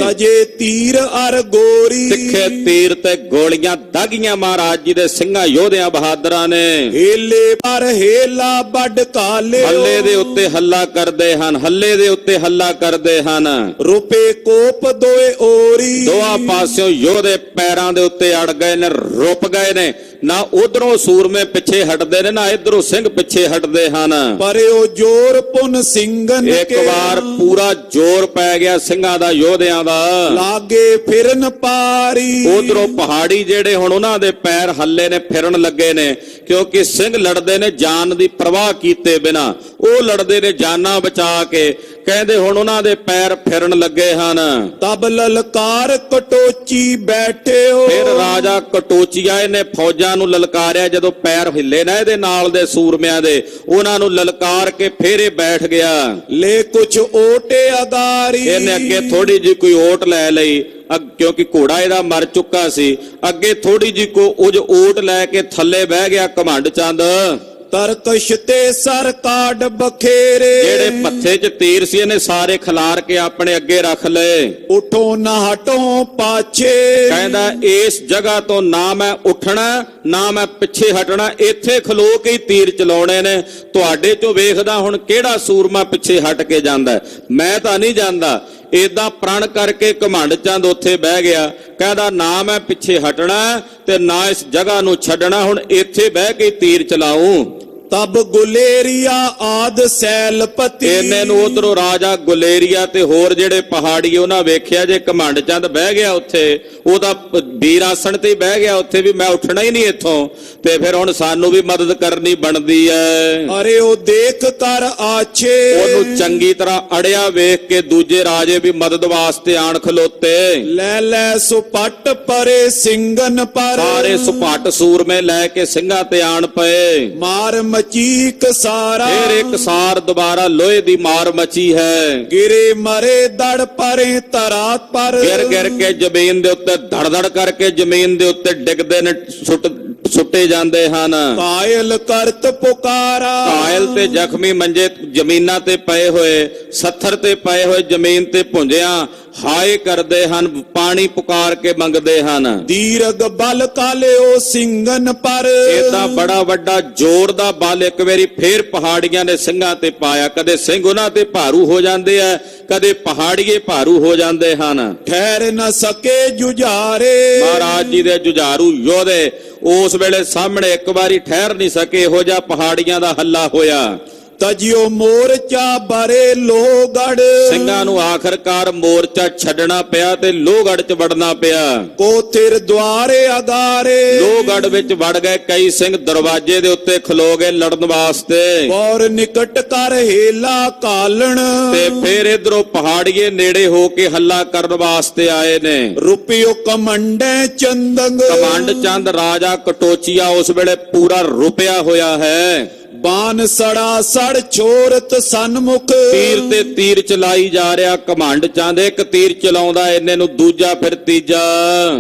ਤਜੇ ਤੀਰ ਅਰ ਗੋਰੀ। ਤਿੱਖੇ ਤੀਰ ਤੇ ਗੋਲੀਆਂ ਦਾਗੀਆਂ ਮਹਾਰਾਜ ਜੀ ਦੇ ਸਿੰਘਾਂ ਯੋਧਿਆਂ ਬਹਾਦਰਾਂ ਨੇ। ਹੇਲੇ ਪਰ ਹੇਲਾ ਵੱਡ ਕਾਲੇ। ਹੱਲੇ ਦੇ ਉੱਤੇ ਹੱਲਾ ਕਰਦੇ ਹਨ, ਹੱਲੇ ਦੇ ਉੱਤੇ ਹੱਲਾ ਕਰਦੇ ਹਨ। ਰੁਪੇ ਕੋਪ ਦੋਏ ਓਰੀ। ਦੋਹਾਂ ਪਾਸਿਓਂ ਯੋਧੇ ਪੈਰਾਂ ਦੇ ਉੱਤੇ ਅੜ ਗਏ ਨੇ, ਰੁਪ ਗਏ ਨੇ। ਨਾ ਉਧਰੋਂ ਸੂਰਮੇ ਪਿੱਛੇ ਹਟਦੇ ਨੇ, ਨਾ ਇਧਰੋਂ ਸਿੰਘ ਪਿੱਛੇ ਹਟਦੇ ਹਨ। ਪਰ ਉਹ ਜੋਰ ਪੁਨ ਸਿੰਘਨ ਇੱਕ ਵਾਰ ਪੂਰਾ ਜ਼ੋਰ ਪੈ ਗਿਆ ਸਿੰਘਾਂ ਦਾ, ਯੋਧਿਆਂ ਦਾ। ਲਾਗੇ ਫਿਰਨ ਪਾਰੀ। ਉਧਰੋਂ ਪਹਾੜੀ ਜਿਹੜੇ ਹੁਣ ਉਹਨਾਂ ਦੇ ਪੈਰ ਹੱਲੇ ਨੇ, ਫਿਰਨ ਲੱਗੇ ਨੇ, ਕਿਉਂਕਿ ਸਿੰਘ ਲੜਦੇ ਨੇ ਜਾਨ ਦੀ ਪਰਵਾਹ ਕੀਤੇ ਬਿਨਾ। ਉਹ ਲੜਦੇ ਨੇ ਜਾਨਾਂ ਬਚਾ ਕੇ। ਕਹਿੰਦੇ ਹੁਣ ਉਹਨਾਂ ਦੇ ਪੈਰ ਫਿਰਨ ਲੱਗੇ ਹਨ। ਤਬ ਲਲਕਾਰ ਕਟੋਚੀ ਬੈਠਿਓ। ਫਿਰ ਰਾਜਾ ਕਟੋਚੀਆ ਨੇ ਫੌਜਾਂ ਨੂੰ ਲਲਕਾਰਿਆ। ਜਦੋਂ ਪੈਰ ਹਿੱਲੇ ਨਾ ਇਹਦੇ ਨਾਲ ਦੇ ਸੂਰਮਿਆਂ ਦੇ, ਉਹਨਾਂ ਨੂੰ ਲਲਕਾਰ ਕੇ ਫਿਰ ਇਹ ਬੈਠ ਗਿਆ। ਲੈ ਕੁਛ ਓਟੇ ਅਗਾਰੀ। ਇਹਨੇ ਅੱਗੇ ਥੋੜੀ ਜਿਹੀ ਕੋਈ ਓਟ ਲੈ ਲਈ, ਕਿਉਂਕਿ ਘੋੜਾ ਇਹਦਾ ਮਰ ਚੁੱਕਾ ਸੀ। ਅੱਗੇ ਥੋੜੀ ਜਿਹੀ ਕੁਝ ਓਟ ਲੈ ਕੇ ਥੱਲੇ ਬਹਿ ਗਿਆ ਘਮੰਡ ਚੰਦ। ਤਰਕਸ਼ ਤੇ ਸਰ ਕਾਢ ਬਖੇਰੇ। ਜਿਹੜੇ ਪੱਥੇ 'ਚ ਤੀਰ ਸੀ ਇਹਨੇ ਸਾਰੇ ਖਿਲਾਰ ਕੇ ਆਪਣੇ ਅੱਗੇ ਰੱਖ ਲਏ। ਉਠੋ ਨਾ ਹਟੋ ਪਾਛੇ। ਕਹਿੰਦਾ ਇਸ ਜਗ੍ਹਾ ਤੋਂ ਨਾ ਮੈਂ ਉੱਠਣਾ ਨਾ ਮੈਂ ਪਿੱਛੇ ਹਟਣਾ, ਇੱਥੇ ਖਲੋ ਕੇ ਹੀ ਤੀਰ ਚਲਾਉਣੇ ਨੇ। ਤੁਹਾਡੇ 'ਚੋਂ ਵੇਖਦਾ ਹੁਣ ਕਿਹੜਾ ਸੂਰਮਾ ਪਿੱਛੇ ਹਟ ਕੇ ਜਾਂਦਾ। ਮੈਂ ਤਾਂ ਨਹੀਂ ਜਾਂਦਾ। ਏਦਾਂ ਪ੍ਰਣ ਕਰਕੇ ਘਮੰਡ ਚੰਦ ਉੱਥੇ ਬਹਿ ਗਿਆ। ਕਹਿੰਦਾ ਨਾ ਮੈਂ ਪਿੱਛੇ ਹਟਣਾ ਤੇ ਨਾ ਇਸ ਜਗ੍ਹਾ ਨੂੰ ਛੱਡਣਾ, ਹੁਣ ਇੱਥੇ ਬਹਿ ਕੇ ਤੀਰ ਚਲਾਉਂ। ਤਬ ਗੁਲੇਰੀਆ ਆਦ ਸੈਲਪਤੀ। ਇਹਨੇ ਨੂੰ ਉਧਰੋਂ ਰਾਜਾ ਗੁਲੇਰੀਆ ਤੇ ਹੋਰ ਜਿਹੜੇ ਪਹਾੜੀ ਉਹਨਾਂ ਵੇਖਿਆ ਜੇ ਘਮੰਡ ਚੰਦ ਬਹਿ ਗਿਆ ਉੱਥੇ, ਉਹਦਾ ਵੀਰ ਆਸਣ ਤੇ ਬਹਿ ਗਿਆ ਉੱਥੇ ਵੀ ਮੈਂ ਉੱਠਣਾ ਹੀ ਨਹੀਂ ਇੱਥੋਂ, ਤੇ ਫਿਰ ਹੁਣ ਸਾਨੂੰ ਵੀ ਮਦਦ ਕਰਨੀ ਬਣਦੀ ਐ। ਅਰੇ ਉਹ ਦੇਖ ਕਰ ਆਛੇ। ਉਹਨੂੰ ਚੰਗੀ ਤਰ੍ਹਾਂ ਅੜਿਆ ਵੇਖ ਕੇ ਦੂਜੇ ਰਾਜੇ ਵੀ ਮਦਦ ਵਾਸਤੇ ਆਣ ਖਲੋਤੇ। ਲੈ ਲੈ ਸੁਪੱਟ ਪਰੇ ਸਿੰਘਨ ਪਰ। ਸਾਰੇ ਸੁਪੱਟ ਸੂਰਮੇ ਲੈ ਕੇ ਸਿੰਘਾਂ ਤੇ ਆਣ ਪਏ। ਮਾਰ ਮਚੀਕ ਸਾਰਾ। ਫਿਰ ਇੱਕ ਸਾਰ ਦੁਬਾਰਾ ਲੋਹੇ ਦੀ ਮਾਰ ਮਚੀ ਹੈ। ਗਿਰੇ ਮਰੇ ਦੜ ਪਰੇ ਧਰਾ ਪਰ। ਗਿਰ ਗਿਰ ਕੇ ਜ਼ਮੀਨ ਦੇ ਉੱਤੇ ਧੜ ਧੜ ਕਰਕੇ ਜ਼ਮੀਨ ਦੇ ਉੱਤੇ ਡਿੱਗਦੇ ਨੇ, ਸੁੱਟੇ ਜਾਂਦੇ ਹਨ। ਕਾਇਲ ਕਰਤ ਪੁਕਾਰਾ। ਕਾਇਲ ਤੇ ਜ਼ਖਮੀ ਮੰਜੇ ਜ਼ਮੀਨਾਂ ਤੇ ਪਏ ਹੋਏ, ਸੱਥਰ ਤੇ ਪਏ ਹੋਏ ਜ਼ਮੀਨ ਤੇ ਭੁੰਜਿਆਂ ਹਾਏ ਕਰਦੇ ਹਨ, ਪਾਣੀ ਪੁਕਾਰ ਕੇ ਮੰਗਦੇ ਹਨ। ਦੀਰਗ ਬਲ ਕਾਲਿਓ ਸਿੰਘਨ ਪਰ। ਇਹਦਾ ਬੜਾ ਵੱਡਾ ਜ਼ੋਰ ਦਾ ਬਲ ਇੱਕ ਵਾਰੀ ਫੇਰ ਪਹਾੜੀਆਂ ਨੇ ਸਿੰਘਾਂ ਤੇ ਪਾਇਆ। ਕਦੇ ਸਿੰਘ ਉਹਨਾਂ ਤੇ ਭਾਰੂ ਹੋ ਜਾਂਦੇ ਆ, ਕਦੇ ਪਹਾੜੀਏ ਭਾਰੂ ਹੋ ਜਾਂਦੇ ਹਨ। ਠਹਿਰ ਨਾ ਸਕੇ ਜੁਝਾਰੇ। ਮਹਾਰਾਜ ਜੀ ਦੇ ਜੁਝਾਰੂ ਯੋਧੇ ਉਸ ਵੇਲੇ ਸਾਹਮਣੇ ਇੱਕ ਵਾਰੀ ਠਹਿਰ ਨਹੀਂ ਸਕੇ। ਇਹੋ ਜਿਹਾ ਪਹਾੜੀਆਂ ਦਾ ਹੱਲਾ ਹੋਇਆ। ਤਜਿਓ ਮੋਰਚਾ ਬਰੇ ਲੋਹਗੜ। ਸਿੰਘਾਂ ਨੂੰ ਆਖਰਕਾਰ ਮੋਰਚਾ ਛੱਡਣਾ ਪਿਆ ਤੇ ਲੋਹਗੜ 'ਚ ਵੜਨਾ ਪਿਆ। ਕੋਥਿਰ ਦੁਆਰੇ ਅਗਾਰੇ। ਲੋਹਗੜ ਵਿੱਚ ਵੜ ਗਏ ਕਈ ਸਿੰਘ, ਦਰਵਾਜ਼ੇ ਦੇ ਉੱਤੇ ਖਲੋ ਗਏ ਲੜਨ ਵਾਸਤੇ। ਔਰ ਨਿਕਟ ਕਰ ਹੇਲਾ ਕਾਲਣ। ਤੇ ਫਿਰ ਇਧਰੋਂ ਪਹਾੜੀਏ ਨੇੜੇ ਹੋ ਕੇ ਹੱਲਾ ਕਰਨ ਵਾਸਤੇ ਆਏ ਨੇ। ਰੁਪਿਓ ਕਮੰਡੇ ਚੰਦੰਗ। ਘਮੰਡ ਚੰਦ ਰਾਜਾ ਕਟੋਚੀਆ ਉਸ ਵੇਲੇ ਪੂਰਾ ਰੁਪਿਆ ਹੋਇਆ ਹੈ। ਬਾਨ ਸੜਾ ਸੜ ਛੋਰਤ ਸਨਮੁਖ। ਤੀਰ ਤੇ ਤੀਰ ਚਲਾਈ ਜਾ ਰਿਹਾ ਘਮੰਡ ਚੰਦ। ਇੱਕ ਤੀਰ ਚਲਾਉਂਦਾ ਇਹਨੇ ਨੂੰ, ਦੂਜਾ ਫਿਰ ਤੀਜਾ।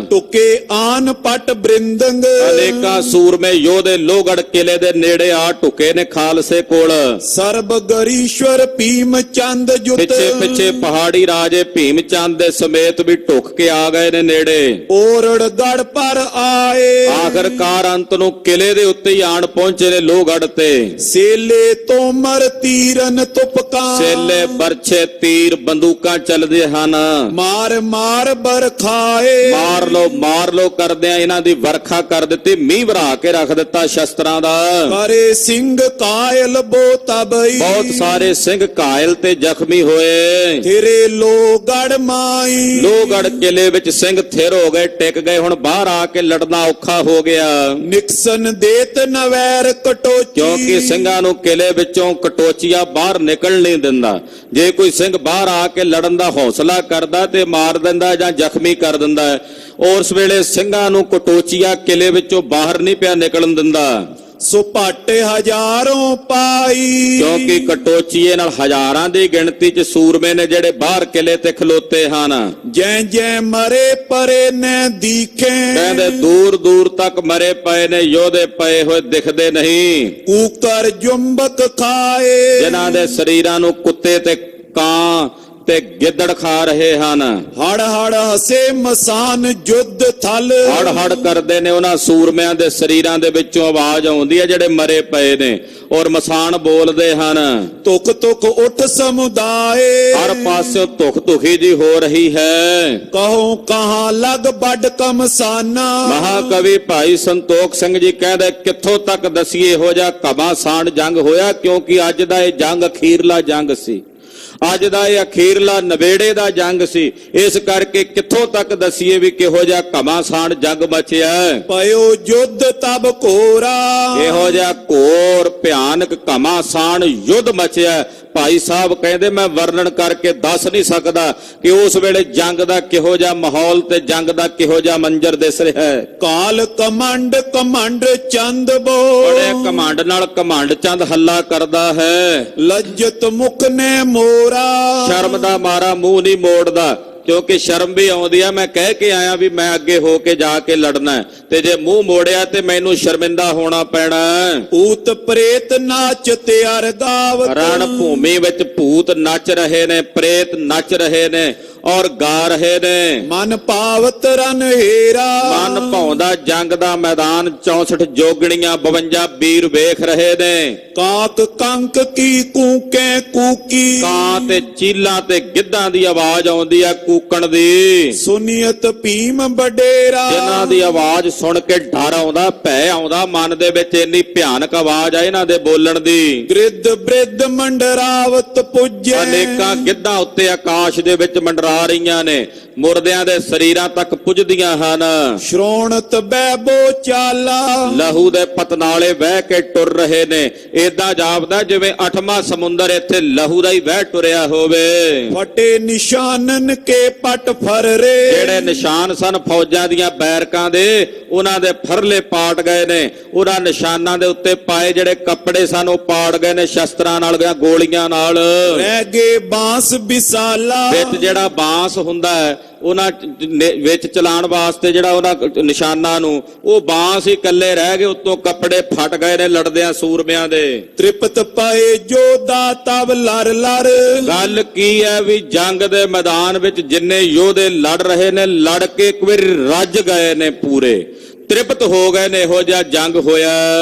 ਟੁਕੇ ਆਨ ਪਟ ਬ੍ਰਿੰਦੰਗ। ਅਨੇਕਾਂ ਸੂਰਮੇ ਯੋਧੇ ਲੋਹਗੜ ਕਿਲੇ ਦੇ ਨੇੜੇ ਆ ਟੁਕੇ ਨੇ ਖਾਲਸੇ ਕੋਲ। ਸਰਬ ਗਰੀਸ਼ਵਰ ਭੀਮ ਚੰਦ ਜੁਤ। ਪਿੱਛੇ ਪਿੱਛੇ ਪਹਾੜੀ ਰਾਜੇ ਭੀਮ ਚੰਦ ਦੇ ਸਮੇਤ ਵੀ ਟੁਕ ਕੇ ਆ ਗਏ ਨੇ ਨੇੜੇ। ਔਰੜ ਗੜ ਪਰ ਆਏ। ਆਖਰਕਾਰ ਅੰਤ ਨੂੰ ਕਿਲੇ ਦੇ ਉੱਤੇ ਹੀ ਆਣ ਪਹੁੰਚੇ ਨੇ ਲੋਹਗੜ ਤੇ। ਸੇਲੇ ਤੋਮਰ ਤੀਰਨ ਤੁਪਕਾਂ। ਸੇਲੇ ਬਰਛੇ ਤੀਰ ਬੰਦੂਕਾਂ ਚੱਲਦੇ ਹਨ। ਮਾਰ ਮਾਰ ਬਰਖਾਏ। ਮਾਰ ਲੋ ਕਰਦਿਆਂ ਇਹਨਾਂ ਦੀ ਵਰਖਾ ਕਰ ਦਿੱਤੀ, ਮੀਂਹ ਵਰਾ ਕੇ ਰੱਖ ਦਿੱਤਾ ਸ਼ਸਤਰਾਂ ਦਾ। ਕਰੇ ਸਿੰਘ ਕਾਇਲ ਬੋ ਤਬਈ। ਬਹੁਤ ਸਾਰੇ ਸਿੰਘ ਕਾਇਲ ਤੇ ਜ਼ਖਮੀ ਹੋਏ। ਤੇਰੇ ਲੋਹਗੜ ਮਾਈ। ਲੋਹਗੜ ਕਿਲੇ ਵਿੱਚ ਸਿੰਘ ਥਿਰ ਹੋ ਗਏ, ਟਿਕ ਗਏ। ਹੁਣ ਬਾਹਰ ਆ ਕੇ ਲੜਨਾ ਔਖਾ ਹੋ ਗਿਆ। ਨਿਕਸਨ ਦੇਤ ਨਵੈਰ ਕਟੋਚੀ। ਕਿਉਂਕਿ ਸਿੰਘਾਂ ਨੂੰ ਕਿਲੇ ਵਿੱਚੋਂ ਕਟੋਚੀਆ ਬਾਹਰ ਨਿਕਲ ਨਹੀਂ ਦਿੰਦਾ। ਜੇ ਕੋਈ ਸਿੰਘ ਬਾਹਰ ਆ ਕੇ ਲੜਨ ਦਾ ਹੌਸਲਾ ਕਰਦਾ ਤੇ ਮਾਰ ਦਿੰਦਾ ਜਾਂ ਜ਼ਖਮੀ ਕਰ ਦਿੰਦਾ। ਉਸ ਵੇਲੇ ਸਿੰਘਾਂ ਨੂੰ ਕਟੋਚੀਆ ਕਿਲੇ ਵਿੱਚੋਂ ਬਾਹਰ ਨਹੀਂ ਪਿਆ ਨਿਕਲਣ ਦਿੰਦਾ। ਸੋ ਭਾਟੇ ਹਜ਼ਾਰੋਂ ਪਾਈ। ਕਿਉਂਕਿ ਕਟੋਚੀਏ ਨਾਲ ਹਜ਼ਾਰਾਂ ਦੀ ਗਿਣਤੀ 'ਚ ਸੂਰਮੇ ਨੇ ਜਿਹੜੇ ਬਾਹਰ ਕਿਲੇ ਤੇ ਖਲੋਤੇ ਹਨ। ਜੈ ਜੈ ਮਰੇ ਪਰੇ ਨੇ ਦੀਖੇ, ਕਹਿੰਦੇ ਦੂਰ ਦੂਰ ਤੱਕ ਮਰੇ ਪਏ ਨੇ ਯੋਧੇ ਪਏ ਹੋਏ ਦਿਖਦੇ ਨਹੀਂ। ਕੂਕਰ ਜੁੰਬਕ ਖਾਏ, ਜਿਨ੍ਹਾਂ ਦੇ ਸਰੀਰਾਂ ਨੂੰ ਕੁੱਤੇ ਤੇ ਕਾਂ ਤੇ ਗਿੱਦੜ ਖਾ ਰਹੇ ਹਨ। ਹੜ ਹੜ ਹਸੇ ਮਸਾਨ ਜੁੱਧ ਥਲ, ਹੜ ਹੜ ਕਰਦੇ ਨੇ ਉਹਨਾਂ ਸੂਰਮਿਆਂ ਦੇ ਸਰੀਰਾਂ ਦੇ ਵਿੱਚੋਂ ਆਵਾਜ਼ ਆਉਂਦੀ ਹੈ ਜਿਹੜੇ ਮਰੇ ਪਏ ਨੇ, ਔਰ ਮਸਾਨ ਬੋਲਦੇ ਹਨ। ਤੁਕ ਤੁਕ ਉੱਠ ਸਮੁਦਾਏ, ਹਰ ਪਾਸਿਓਂ ਧੁਖ ਧੁਖੀ ਜੀ ਹੋ ਰਹੀ ਹੈ। ਕਹੋ ਕਹਾਂ ਲਗ ਵੱਡ ਕਮਸਾਨਾ। ਮਹਾਕਵੀ ਭਾਈ ਸੰਤੋਖ ਸਿੰਘ ਜੀ ਕਹਿੰਦੇ ਕਿੱਥੋਂ ਤੱਕ ਦਸੀਏ ਹੋ ਜਾ ਘਮਾਸਾਨ ਜੰਗ ਹੋਇਆ, ਕਿਉਂਕਿ ਅੱਜ ਦਾ ਇਹ ਜੰਗ ਅਖੀਰਲਾ ਜੰਗ ਸੀ। ਅੱਜ ਦਾ ਇਹ ਅਖੀਰਲਾ ਨਵੇੜੇ ਦਾ ਜੰਗ ਸੀ। ਇਸ ਕਰਕੇ ਕਿੱਥੋਂ ਤੱਕ ਦਸੀਏ ਵੀ ਕਿਹੋ ਜਿਹਾ ਘਮਾਸਾਨ ਜੰਗ ਮਚਿਆ। ਪਇਓ ਯੁੱਧ ਤਬ ਘੋਰਾ, ਇਹੋ ਜਿਹਾ ਘੋਰ ਭਿਆਨਕ ਘਮਾਸਾਨ ਯੁੱਧ ਮਚਿਆ। ਭਾਈ ਸਾਹਿਬ ਕਹਿੰਦੇ ਮੈਂ ਵਰਣਨ ਕਰਕੇ ਦੱਸ ਨਹੀਂ ਸਕਦਾ ਕਿ ਉਸ ਵੇਲੇ ਜੰਗ ਦਾ ਕਿਹੋ ਜਿਹਾ ਮਾਹੌਲ ਤੇ ਜੰਗ ਦਾ ਕਿਹੋ ਜਿਹਾ ਮੰਜ਼ਰ ਦਿਸ ਰਿਹਾ ਹੈ। ਕਾਲ ਕਮੰਡ ਕਮੰਡ ਚੰਦ ਬੋ, ਬੜੇ ਕਮਾਂਡ ਨਾਲ ਕਮਾਂਡ ਚੰਦ ਹੱਲਾ ਕਰਦਾ ਹੈ। ਲੱਜਤ ਮੁਖ ਨੇ ਮੋਰਾ, ਸ਼ਰਮ ਦਾ ਮਾਰਾ ਮੂੰਹ ਨਹੀਂ ਮੋੜਦਾ, ਕਿਉਂਕਿ ਸ਼ਰਮ ਵੀ ਆਉਂਦੀ ਆ। ਮੈਂ ਕਹਿ ਕੇ ਆਇਆ ਵੀ ਮੈਂ ਅੱਗੇ ਹੋ ਕੇ ਜਾ ਕੇ ਲੜਨਾ ਹੈ, ਤੇ ਜੇ ਮੂੰਹ ਮੋੜਿਆ ਤੇ ਮੈਨੂੰ ਸ਼ਰਮਿੰਦਾ ਹੋਣਾ ਪੈਣਾ। ਭੂਤ ਪ੍ਰੇਤ ਨਾਚਤੇ ਅਰ ਗਾਵਤ, ਰਣ ਭੂਮੀ ਵਿੱਚ ਭੂਤ ਨੱਚ ਰਹੇ ਨੇ, ਪ੍ਰੇਤ ਨੱਚ ਰਹੇ ਨੇ ਔਰ ਗਾ ਰਹੇ ਨੇ। ਮਨ ਪਾਵਤ ਰਨ ਹੀਰਾ, ਮਨ ਭਾਉਂਦਾ ਜੰਗ ਦਾ ਮੈਦਾਨ, 64 ਜੋਗਣੀਆਂ 52 ਵੀਰ ਵੇਖ ਰਹੇ ਨੇ। ਕਾਕ ਕੰਕ ਕੀ ਕੂਕੇ ਕੂਕੀ, ਕਾਂ ਤੇ ਚੀਲਾਂ ਤੇ ਗਿੱਧਾਂ ਦੀ ਆਵਾਜ਼ ਆਉਂਦੀ ਆ ਕੂਕਣ ਦੀ। ਸੁਨੀਅਤ ਭੀਮ ਬਡੇਰਾ, ਜਿਨ੍ਹਾਂ ਦੀ ਆਵਾਜ਼ ਸੁਣ ਕੇ ਡਰ ਆਉਂਦਾ, ਭੈ ਆਉਂਦਾ ਮਨ ਦੇ ਵਿੱਚ, ਇੰਨੀ ਭਿਆਨਕ ਆਵਾਜ਼ ਆ ਇਹਨਾਂ ਦੇ ਬੋਲਣ ਦੀ। ਗ੍ਰਿਧ ਬ੍ਰਿਧ ਮੰਡਰਾਵਤ ਪੁੱਜੇ, ਅਨੇਕਾਂ ਗਿੱਧਾਂ ਉੱਤੇ ਆਕਾਸ਼ ਦੇ ਵਿੱਚ ਮੰਡਰਾ ਰਹੀਆਂ ਨੇ, ਮੁਰਦਿਆਂ ਦੇ ਸਰੀਰਾਂ ਤੱਕ ਪੁੱਜਦੀਆਂ ਹਨ। ਸ਼੍ਰੋਣਤ ਬੈਬੋ ਚਾਲਾ, ਲਹੂ ਦੇ ਪਤਨਾਲੇ ਵਹਿ ਕੇ ਟੁਰ ਰਹੇ ਨੇ। ਏਦਾਂ ਜਾਪਦਾ ਜਿਵੇਂ 8ਵਾਂ ਸਮੁੰਦਰ ਇੱਥੇ ਲਹੂ ਦਾ ਹੀ ਵਹਿ ਟੁਰਿਆ ਹੋਵੇ। ਫਟੇ ਨਿਸ਼ਾਨਨ ਕੇ ਪਟ ਫਰਰੇ, ਜਿਹੜੇ ਨਿਸ਼ਾਨ ਸਨ ਫੌਜਾਂ ਦੀਆਂ ਬੈਰਕਾਂ ਦੇ, ਉਹਨਾਂ ਦੇ ਫਰਲੇ ਪਾਟ ਗਏ ਨੇ। ਉਹਨਾਂ ਨਿਸ਼ਾਨਾਂ ਦੇ ਉੱਤੇ ਪਾਏ ਜਿਹੜੇ ਕੱਪੜੇ ਸਨ ਉਹ ਪਾੜ ਗਏ ਨੇ ਸ਼ਸਤਰਾਂ ਨਾਲ, ਗੋਲੀਆਂ ਨਾਲ। ਰਹਿ ਗਏ ਬਾਂਸ ਵਿਸਾਲਾ, ਵਿੱਚ ਜਿਹੜਾ ਬਾਂਸ ਹੁੰਦਾ ਹੈ ਉਹਨਾਂ ਵਿੱਚ ਚਲਾਉਣ ਵਾਸਤੇ ਜਿਹੜਾ ਉਹਨਾਂ ਨਿਸ਼ਾਨਾਂ ਨੂੰ, ਉਹ ਬਾਂਸ ਹੀ ਇਕੱਲੇ ਰਹਿ ਗਏ, ਉੱਤੋਂ ਕੱਪੜੇ ਫਟ ਗਏ ਨੇ ਲੜਦਿਆਂ ਸੂਰਮਿਆਂ ਦੇ। ਤ੍ਰਿਪਤ ਪਏ ਜੋਦਾ ਤਬ ਲੜ ਲੜ, ਗੱਲ ਕੀ ਹੈ ਵੀ ਜੰਗ ਦੇ ਮੈਦਾਨ ਵਿੱਚ ਜਿੰਨੇ ਯੋਧੇ ਲੜ ਰਹੇ ਨੇ, ਲੜ ਕੇ ਇੱਕ ਵਾਰੀ ਰੱਜ ਗਏ ਨੇ, ਪੂਰੇ ਤ੍ਰਿਪਤ ਹੋ ਗਏ ਨੇ। ਇਹੋ ਜਿਹਾ ਜੰਗ ਹੋਇਆ।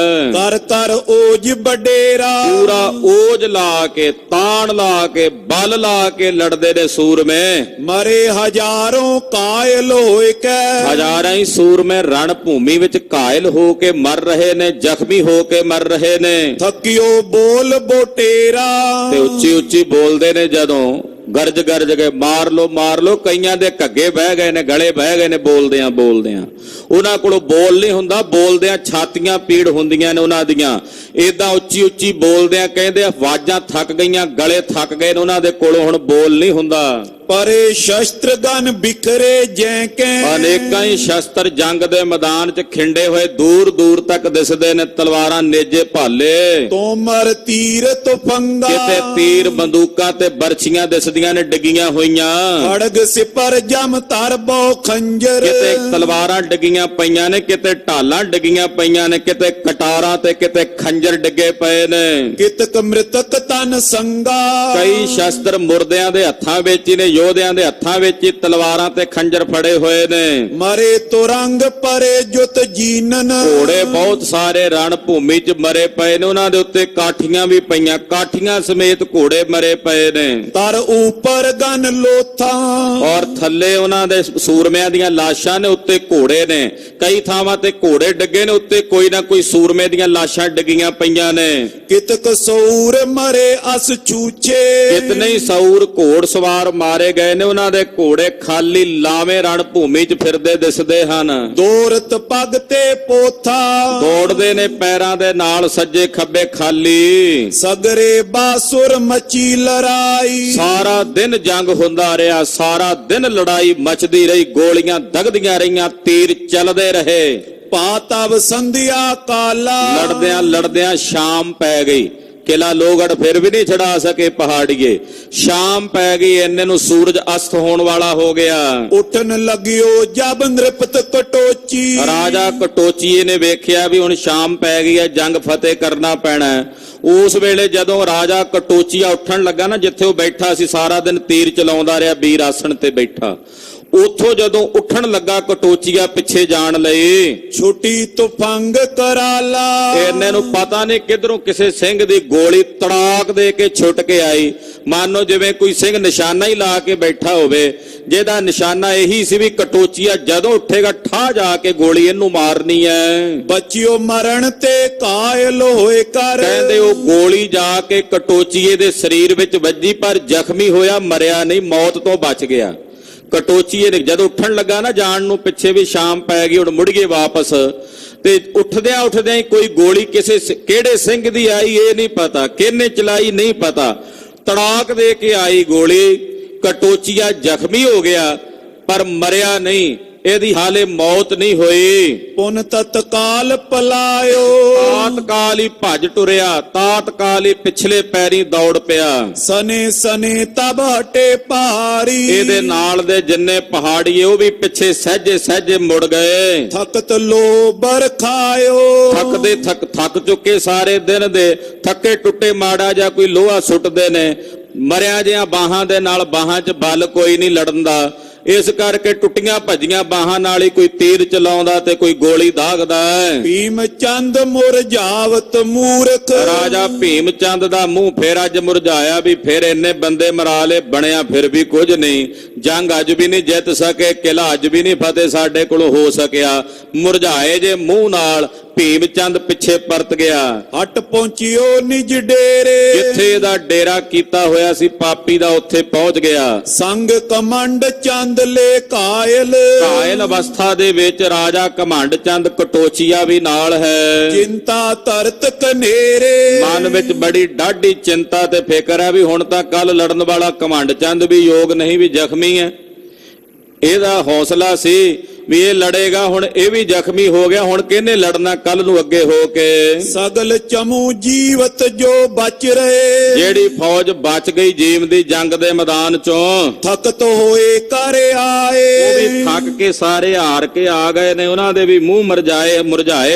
ਕਰ ਕਰ ਓਜ ਬਡੇਰਾ, ਪੂਰਾ ਓਜ ਲਾ ਕੇ, ਤਾਣ ਲਾ ਕੇ, ਬਲ ਲਾ ਕੇ ਲੜਦੇ ਨੇ ਸੂਰਮੇ। ਮਰੇ ਹਜ਼ਾਰੋਂ ਕਾਇਲ ਹੋਏ ਕੈ, ਹਜ਼ਾਰਾਂ ਹੀ ਸੂਰਮੇ ਰਣ ਭੂਮੀ ਵਿੱਚ ਕਾਇਲ ਹੋ ਕੇ ਮਰ ਰਹੇ ਨੇ, ਜ਼ਖਮੀ ਹੋ ਕੇ ਮਰ ਰਹੇ ਨੇ। ਥਕਿਓ ਬੋਲ ਬੋਟੇਰਾ, ਤੇ ਉੱਚੀ ਉੱਚੀ ਬੋਲਦੇ ਨੇ ਜਦੋਂ, ਗਰਜ ਗਰਜ ਕੇ ਮਾਰ ਲੋ ਮਾਰ ਲੋ। ਕਈਆਂ ਦੇ ਘੱਗੇ ਬਹਿ ਗਏ ਨੇ, ਗਲੇ ਬਹਿ ਗਏ ਨੇ ਬੋਲਦਿਆਂ ਬੋਲਦਿਆਂ। ਉਹਨਾਂ ਕੋਲੋਂ ਬੋਲ ਨਹੀਂ ਹੁੰਦਾ, ਬੋਲਦਿਆਂ ਛਾਤੀਆਂ ਪੀੜ ਹੁੰਦੀਆਂ ਨੇ ਉਹਨਾਂ ਦੀਆਂ। ਏਦਾਂ ਉੱਚੀ ਉੱਚੀ ਬੋਲਦਿਆਂ ਕਹਿੰਦੇ ਆਵਾਜ਼ਾਂ ਥੱਕ ਗਈਆਂ, ਗਲੇ ਥੱਕ ਗਏ ਨੇ ਉਹਨਾਂ ਦੇ ਕੋਲੋਂ, ਹੁਣ ਬੋਲ ਨਹੀਂ ਹੁੰਦਾ। ਪਰੇ ਸ਼ਸਤਰ ਗਨ ਬਿਖਰੇ ਜੈ ਕੇ, ਅਨੇਕਾਂ ਹੀ ਸ਼ਸਤਰ ਜੰਗ ਦੇ ਮੈਦਾਨ 'ਚ ਖਿੰਡੇ ਹੋਏ ਦੂਰ ਦੂਰ ਤੱਕ ਦਿਸਦੇ ਨੇ, ਤਲਵਾਰਾਂ ਨੇਜੇ ਭਾਲੇ। ਤੋਮਰ ਤੀਰ ਤੁਫੰਗਾ, ਕਿਤੇ ਤੀਰ ਬੰਦੂਕਾਂ ਤੇ ਬਰਛੀਆਂ ਦਿਸਦੀਆਂ ਨੇ ਡਿੱਗੀਆਂ ਹੋਈਆਂ। ਖੜਗ ਸਿਪਰ ਜਮ ਤਰਬੋ ਖੰਜਰ, ਕਿਤੇ ਤਲਵਾਰਾਂ ਡਿੱਗੀਆਂ ਪਈਆਂ ਨੇ, ਕਿਤੇ ਢਾਲਾਂ ਡਿੱਗੀਆਂ ਪਈਆਂ ਨੇ, ਕਿਤੇ ਕਟਾਰਾਂ ਤੇ ਕਿਤੇ ਖੰਜਰ ਡਿੱਗੇ ਪਏ ਨੇ। ਕਿਤਕ ਮ੍ਰਿਤਕ ਤਨ ਸੰਗਾ, ਕਈ ਸ਼ਸਤਰ ਮੁਰਦਿਆਂ ਦੇ ਹੱਥਾਂ ਵਿੱਚ ਹੀ ਨੇ, ਯੋਧਿਆਂ ਦੇ ਹੱਥਾਂ ਵਿੱਚ ਹੀ ਤਲਵਾਰਾਂ ਤੇ ਖੰਜਰ ਫੜੇ ਹੋਏ ਨੇ। ਮਰੇ ਤੁਰੰਗ ਪਰੇ ਜੁਤ ਜੀਨਨ, ਘੋੜੇ ਬਹੁਤ ਸਾਰੇ ਰਣ ਭੂਮੀ 'ਚ ਮਰੇ ਪਏ ਨੇ, ਉਹਨਾਂ ਦੇ ਉੱਤੇ ਕਾਠੀਆਂ ਵੀ ਪਈਆਂ, ਕਾਠੀਆਂ ਸਮੇਤ ਘੋੜੇ ਮਰੇ ਪਏ ਨੇ। ਤਰ ਉਪਰ ਗਨ ਲੋਥਾ, ਔਰ ਥੱਲੇ ਉਹਨਾਂ ਦੇ ਸੂਰਮਿਆਂ ਦੀਆਂ ਲਾਸ਼ਾਂ ਨੇ, ਉੱਤੇ ਘੋੜੇ ਨੇ। ਕਈ ਥਾਵਾਂ ਤੇ ਘੋੜੇ ਡਿੱਗੇ ਨੇ, ਉੱਤੇ ਕੋਈ ਨਾ ਕੋਈ ਸੂਰਮੇ ਦੀਆਂ ਲਾਸ਼ਾਂ ਡਿੱਗੀਆਂ ਪਈਆਂ ਨੇ। ਕਿਤਕ ਸੌਰ ਮਰੇ ਅਸ ਛੂਛੇ, ਕਿਤਨੇ ਹੀ ਸੌਰ ਘੋੜ ਸਵਾਰ ਮਾਰੇ ਗਏ ਨੇ, ਉਹਨਾਂ ਦੇ ਘੋੜੇ ਖਾਲੀ ਲਾਵੇਂ ਰਣ ਭੂਮੀ 'ਚ ਫਿਰਦੇ ਦਿਸਦੇ ਹਨ। ਦੌਰਤ ਪਗ ਤੇ ਪੋਥਾ, ਦੌੜਦੇ ਨੇ ਪੈਰਾਂ ਦੇ ਨਾਲ, ਸੱਜੇ ਖੱਬੇ ਖਾਲੀ। ਸਗਰੇ ਬਾਸੁਰ ਮਚੀ ਲੜਾਈ, ਸਾਰਾ ਦਿਨ ਜੰਗ ਹੁੰਦਾ ਰਿਹਾ, ਸਾਰਾ ਦਿਨ ਲੜਾਈ ਮਚਦੀ ਰਹੀ, ਗੋਲੀਆਂ ਦਗਦੀਆਂ ਰਹੀਆਂ, ਤੀਰ ਚੱਲਦੇ ਰਹੇ। ਪਾਤਵ ਸੰਧਿਆ ਕਾਲਾ। ਲੜਦਿਆਂ ਲੜਦਿਆਂ ਸ਼ਾਮ ਪੈ ਗਈ, ਕਿਲਾ ਲੋਹਗੜ੍ਹ ਫਿਰ ਵੀ ਨਹੀਂ ਛਡਾ ਸਕੇ ਪਹਾੜੀਏ। ਸ਼ਾਮ ਪੈ ਗਈ, ਇੰਨੇ ਨੂੰ ਸੂਰਜ ਅਸਤ ਹੋਣ ਵਾਲਾ ਹੋ ਗਿਆ। ਉੱਠਣ ਲੱਗਿਓ ਜਬ ਨ੍ਰਿਪਤ ਕਟੋਚੀ। ਰਾਜਾ ਕਟੋਚੀਏ ਨੇ ਵੇਖਿਆ ਵੀ ਹੁਣ ਸ਼ਾਮ ਪੈ ਗਈ ਹੈ, ਜੰਗ ਫਤਿਹ ਕਰਨਾ ਪੈਣਾ ਹੈ। ਉਸ ਵੇਲੇ ਜਦੋਂ ਰਾਜਾ ਕਟੋਚੀਆ ਉੱਠਣ ਲੱਗਾ ਨਾ, ਜਿੱਥੇ ਉਹ ਬੈਠਾ ਸੀ ਸਾਰਾ ਦਿਨ ਤੀਰ ਚਲਾਉਂਦਾ ਰਿਹਾ, ਵੀਰ ਆਸਣ ਤੇ ਬੈਠਾ, ਉਥੋਂ ਜਦੋਂ ਉੱਠਣ ਲੱਗਾ ਕਟੋਚੀਆ ਪਿੱਛੇ ਜਾਣ ਲਈ, ਛੁੱਟੀ ਤੁਫੰਗ ਕਰਾਲਾ। ਇਹਨੇ ਨੂੰ ਪਤਾ ਨਹੀਂ ਕਿਧਰੋਂ ਕਿਸੇ ਸਿੰਘ ਦੀ ਗੋਲੀ ਤੜਾਕ ਦੇ ਕੇ ਛੁੱਟ ਕੇ ਆਈ। ਮਾਨੋ ਜਿਵੇਂ ਕੋਈ ਸਿੰਘ ਨਿਸ਼ਾਨਾ ਹੀ ਲਾ ਕੇ ਬੈਠਾ ਹੋਵੇ, ਜਿਹਦਾ ਨਿਸ਼ਾਨਾ ਇਹੀ ਸੀ ਵੀ ਕਟੋਚੀਆ ਜਦੋਂ ਉੱਠੇਗਾ ਠਾ ਜਾ ਕੇ ਗੋਲੀ ਇਹਨੂੰ ਮਾਰਨੀ ਹੈ। ਬੱਚਿਓ ਮਰਨ ਤੇ ਕਾਇਲ ਹੋਏ ਕਰ। ਕਹਿੰਦੇ ਉਹ ਗੋਲੀ ਜਾ ਕੇ ਕਟੋਚੀਏ ਦੇ ਸਰੀਰ ਵਿੱਚ ਵੱਜੀ, ਪਰ ਜ਼ਖਮੀ ਹੋਇਆ, ਮਰਿਆ ਨਹੀਂ, ਮੌਤ ਤੋਂ ਬਚ ਗਿਆ। ਕਟੋਚੀਏ ਨੇ ਜਦੋਂ ਉੱਠਣ ਲੱਗਾ ਨਾ ਜਾਣ ਨੂੰ ਪਿੱਛੇ ਵੀ ਸ਼ਾਮ ਪੈ ਗਈ, ਹੁਣ ਮੁੜ ਗਏ ਵਾਪਸ, ਤੇ ਉੱਠਦਿਆਂ ਉੱਠਦਿਆਂ ਹੀ ਕੋਈ ਗੋਲੀ ਕਿਸੇ ਕਿਹੜੇ ਸਿੰਘ ਦੀ ਆਈ ਇਹ ਨਹੀਂ ਪਤਾ, ਕਿਹਨੇ ਚਲਾਈ ਨਹੀਂ ਪਤਾ, ਤੜਾਕ ਦੇ ਕੇ ਆਈ ਗੋਲੀ। ਕਟੋਚੀਆ ਜ਼ਖਮੀ ਹੋ ਗਿਆ ਪਰ ਮਰਿਆ ਨਹੀਂ, ਇਹਦੀ ਹਾਲੇ ਮੌਤ ਨਹੀਂ ਹੋਈ। ਪੁਨ ਤਤਕਾਲ ਪਲਾਇਓ। ਤਾਤਕਾਲ ਹੀ ਭੱਜ ਟੁਰਿਆ, ਤਾਤਕਾਲ ਹੀ ਪਿਛਲੇ ਪੈਰੀ ਦੌੜ ਪਿਆ। ਸਨੇ ਸਨੇ ਤਬ ਹਟੇ ਭਾਰੀ। ਇਹਦੇ ਨਾਲ ਦੇ ਜਿੰਨੇ ਪਹਾੜੀਏ ਉਹ ਵੀ ਪਿੱਛੇ ਸਹਿਜੇ ਸਹਿਜੇ ਮੁੜ ਗਏ। ਥਕਤ ਲੋ ਬਰਖਾਇਓ। ਥੱਕ ਚੁੱਕੇ ਸਾਰੇ ਦਿਨ ਦੇ, ਥੱਕੇ ਟੁੱਟੇ ਮਾੜਾ ਜਾਂ ਕੋਈ ਲੋਹਾ ਸੁੱਟਦੇ ਨੇ, ਮਰਿਆ ਜਿਹਾ ਬਾਹਾਂ ਦੇ ਨਾਲ, ਬਾਹਾਂ 'ਚ ਬਲ ਕੋਈ ਨਹੀਂ ਲੜਨ ਦਾ, ਇਸ ਕਰਕੇ ਟੁੱਟੀਆਂ ਭੱਜੀਆਂ ਬਾਹਾਂ ਨਾਲ ਹੀ ਕੋਈ ਤੀਰ ਚਲਾਉਂਦਾ ਤੇ ਕੋਈ ਗੋਲੀ ਦਾਗਦਾ। ਭੀਮ ਚੰਦ ਮੁਰਝਾਵਤ ਮੂਰਖ। ਰਾਜਾ ਭੀਮ ਚੰਦ ਦਾ ਮੂੰਹ ਫੇਰ ਅੱਜ ਮੁਰਝਾਇਆ ਵੀ ਫਿਰ ਇੰਨੇ ਬੰਦੇ ਮਰਾ ਲਏ, ਬਣਿਆ ਫਿਰ ਵੀ ਕੁਝ ਨਹੀਂ, ਜੰਗ ਅੱਜ ਵੀ ਨਹੀਂ ਜਿੱਤ ਸਕੇ, ਕਿਲਾ ਅੱਜ ਵੀ ਨਹੀਂ ਫਤਿਹ ਸਾਡੇ ਕੋਲੋਂ ਹੋ ਸਕਿਆ। ਮੁਰਝਾਏ ਜੇ ਮੂੰਹ ਨਾਲ ਭੀਮ ਚੰਦ ਪਿੱਛੇ ਪਰਤ ਗਿਆ। ਹਟ ਪਹੁੰਚਿਓ ਨਿਜ ਡੇਰੇ। ਜਿੱਥੇ ਇਹਦਾ ਡੇਰਾ ਕੀਤਾ ਹੋਇਆ ਸੀ ਪਾਪੀ ਦਾ, ਉੱਥੇ ਪਹੁੰਚ ਗਿਆ। ਸੰਗ ਕਮੰਡ ਚੰਦ ਲੈ ਕਾਇਲ। ਕਾਇਲ ਅਵਸਥਾ ਦੇ ਵਿੱਚ ਰਾਜਾ ਕਮੰਡ ਚੰਦ ਕਟੋਚੀਆ ਵੀ ਨਾਲ ਹੈ। ਚਿੰਤਾ ਤਰਤ ਕਨੇਰੇ। ਮਨ ਵਿੱਚ ਬੜੀ ਡਾਢੀ ਚਿੰਤਾ ਤੇ ਫਿਕਰ ਹੈ ਵੀ ਹੁਣ ਤਾਂ ਕੱਲ ਲੜਨ ਵਾਲਾ ਕਮੰਡ ਚੰਦ ਵੀ ਯੋਗ ਨਹੀਂ, ਵੀ ਜ਼ਖਮੀ ਹੈ। ਇਹਦਾ ਹੌਸਲਾ ਸੀ ਵੀ ਇਹ ਲੜੇਗਾ, ਹੁਣ ਇਹ ਵੀ ਜ਼ਖਮੀ ਹੋ ਗਿਆ, ਹੁਣ ਕਿਹਨੇ ਲੜਨਾ ਕੱਲ ਨੂੰ ਅੱਗੇ ਹੋ ਕੇ। ਸਗਲ ਚਮੂ ਜੀਵਤ ਜੋ ਬਚ ਰਹੇ। ਜਿਹੜੀ ਫੌਜ ਬਚ ਗਈ ਜੀਵ ਦੀ ਜੰਗ ਦੇ ਮੈਦਾਨ ਚੋਂ, ਥਕਤ ਹੋਏ ਕਰ ਆਏ। ਉਹ ਵੀ ਥੱਕ ਕੇ ਸਾਰੇ ਹਾਰ ਕੇ ਆ ਗਏ ਨੇ, ਉਹਨਾਂ ਦੇ ਵੀ ਮੂੰਹ ਮੁਰਝਾਏ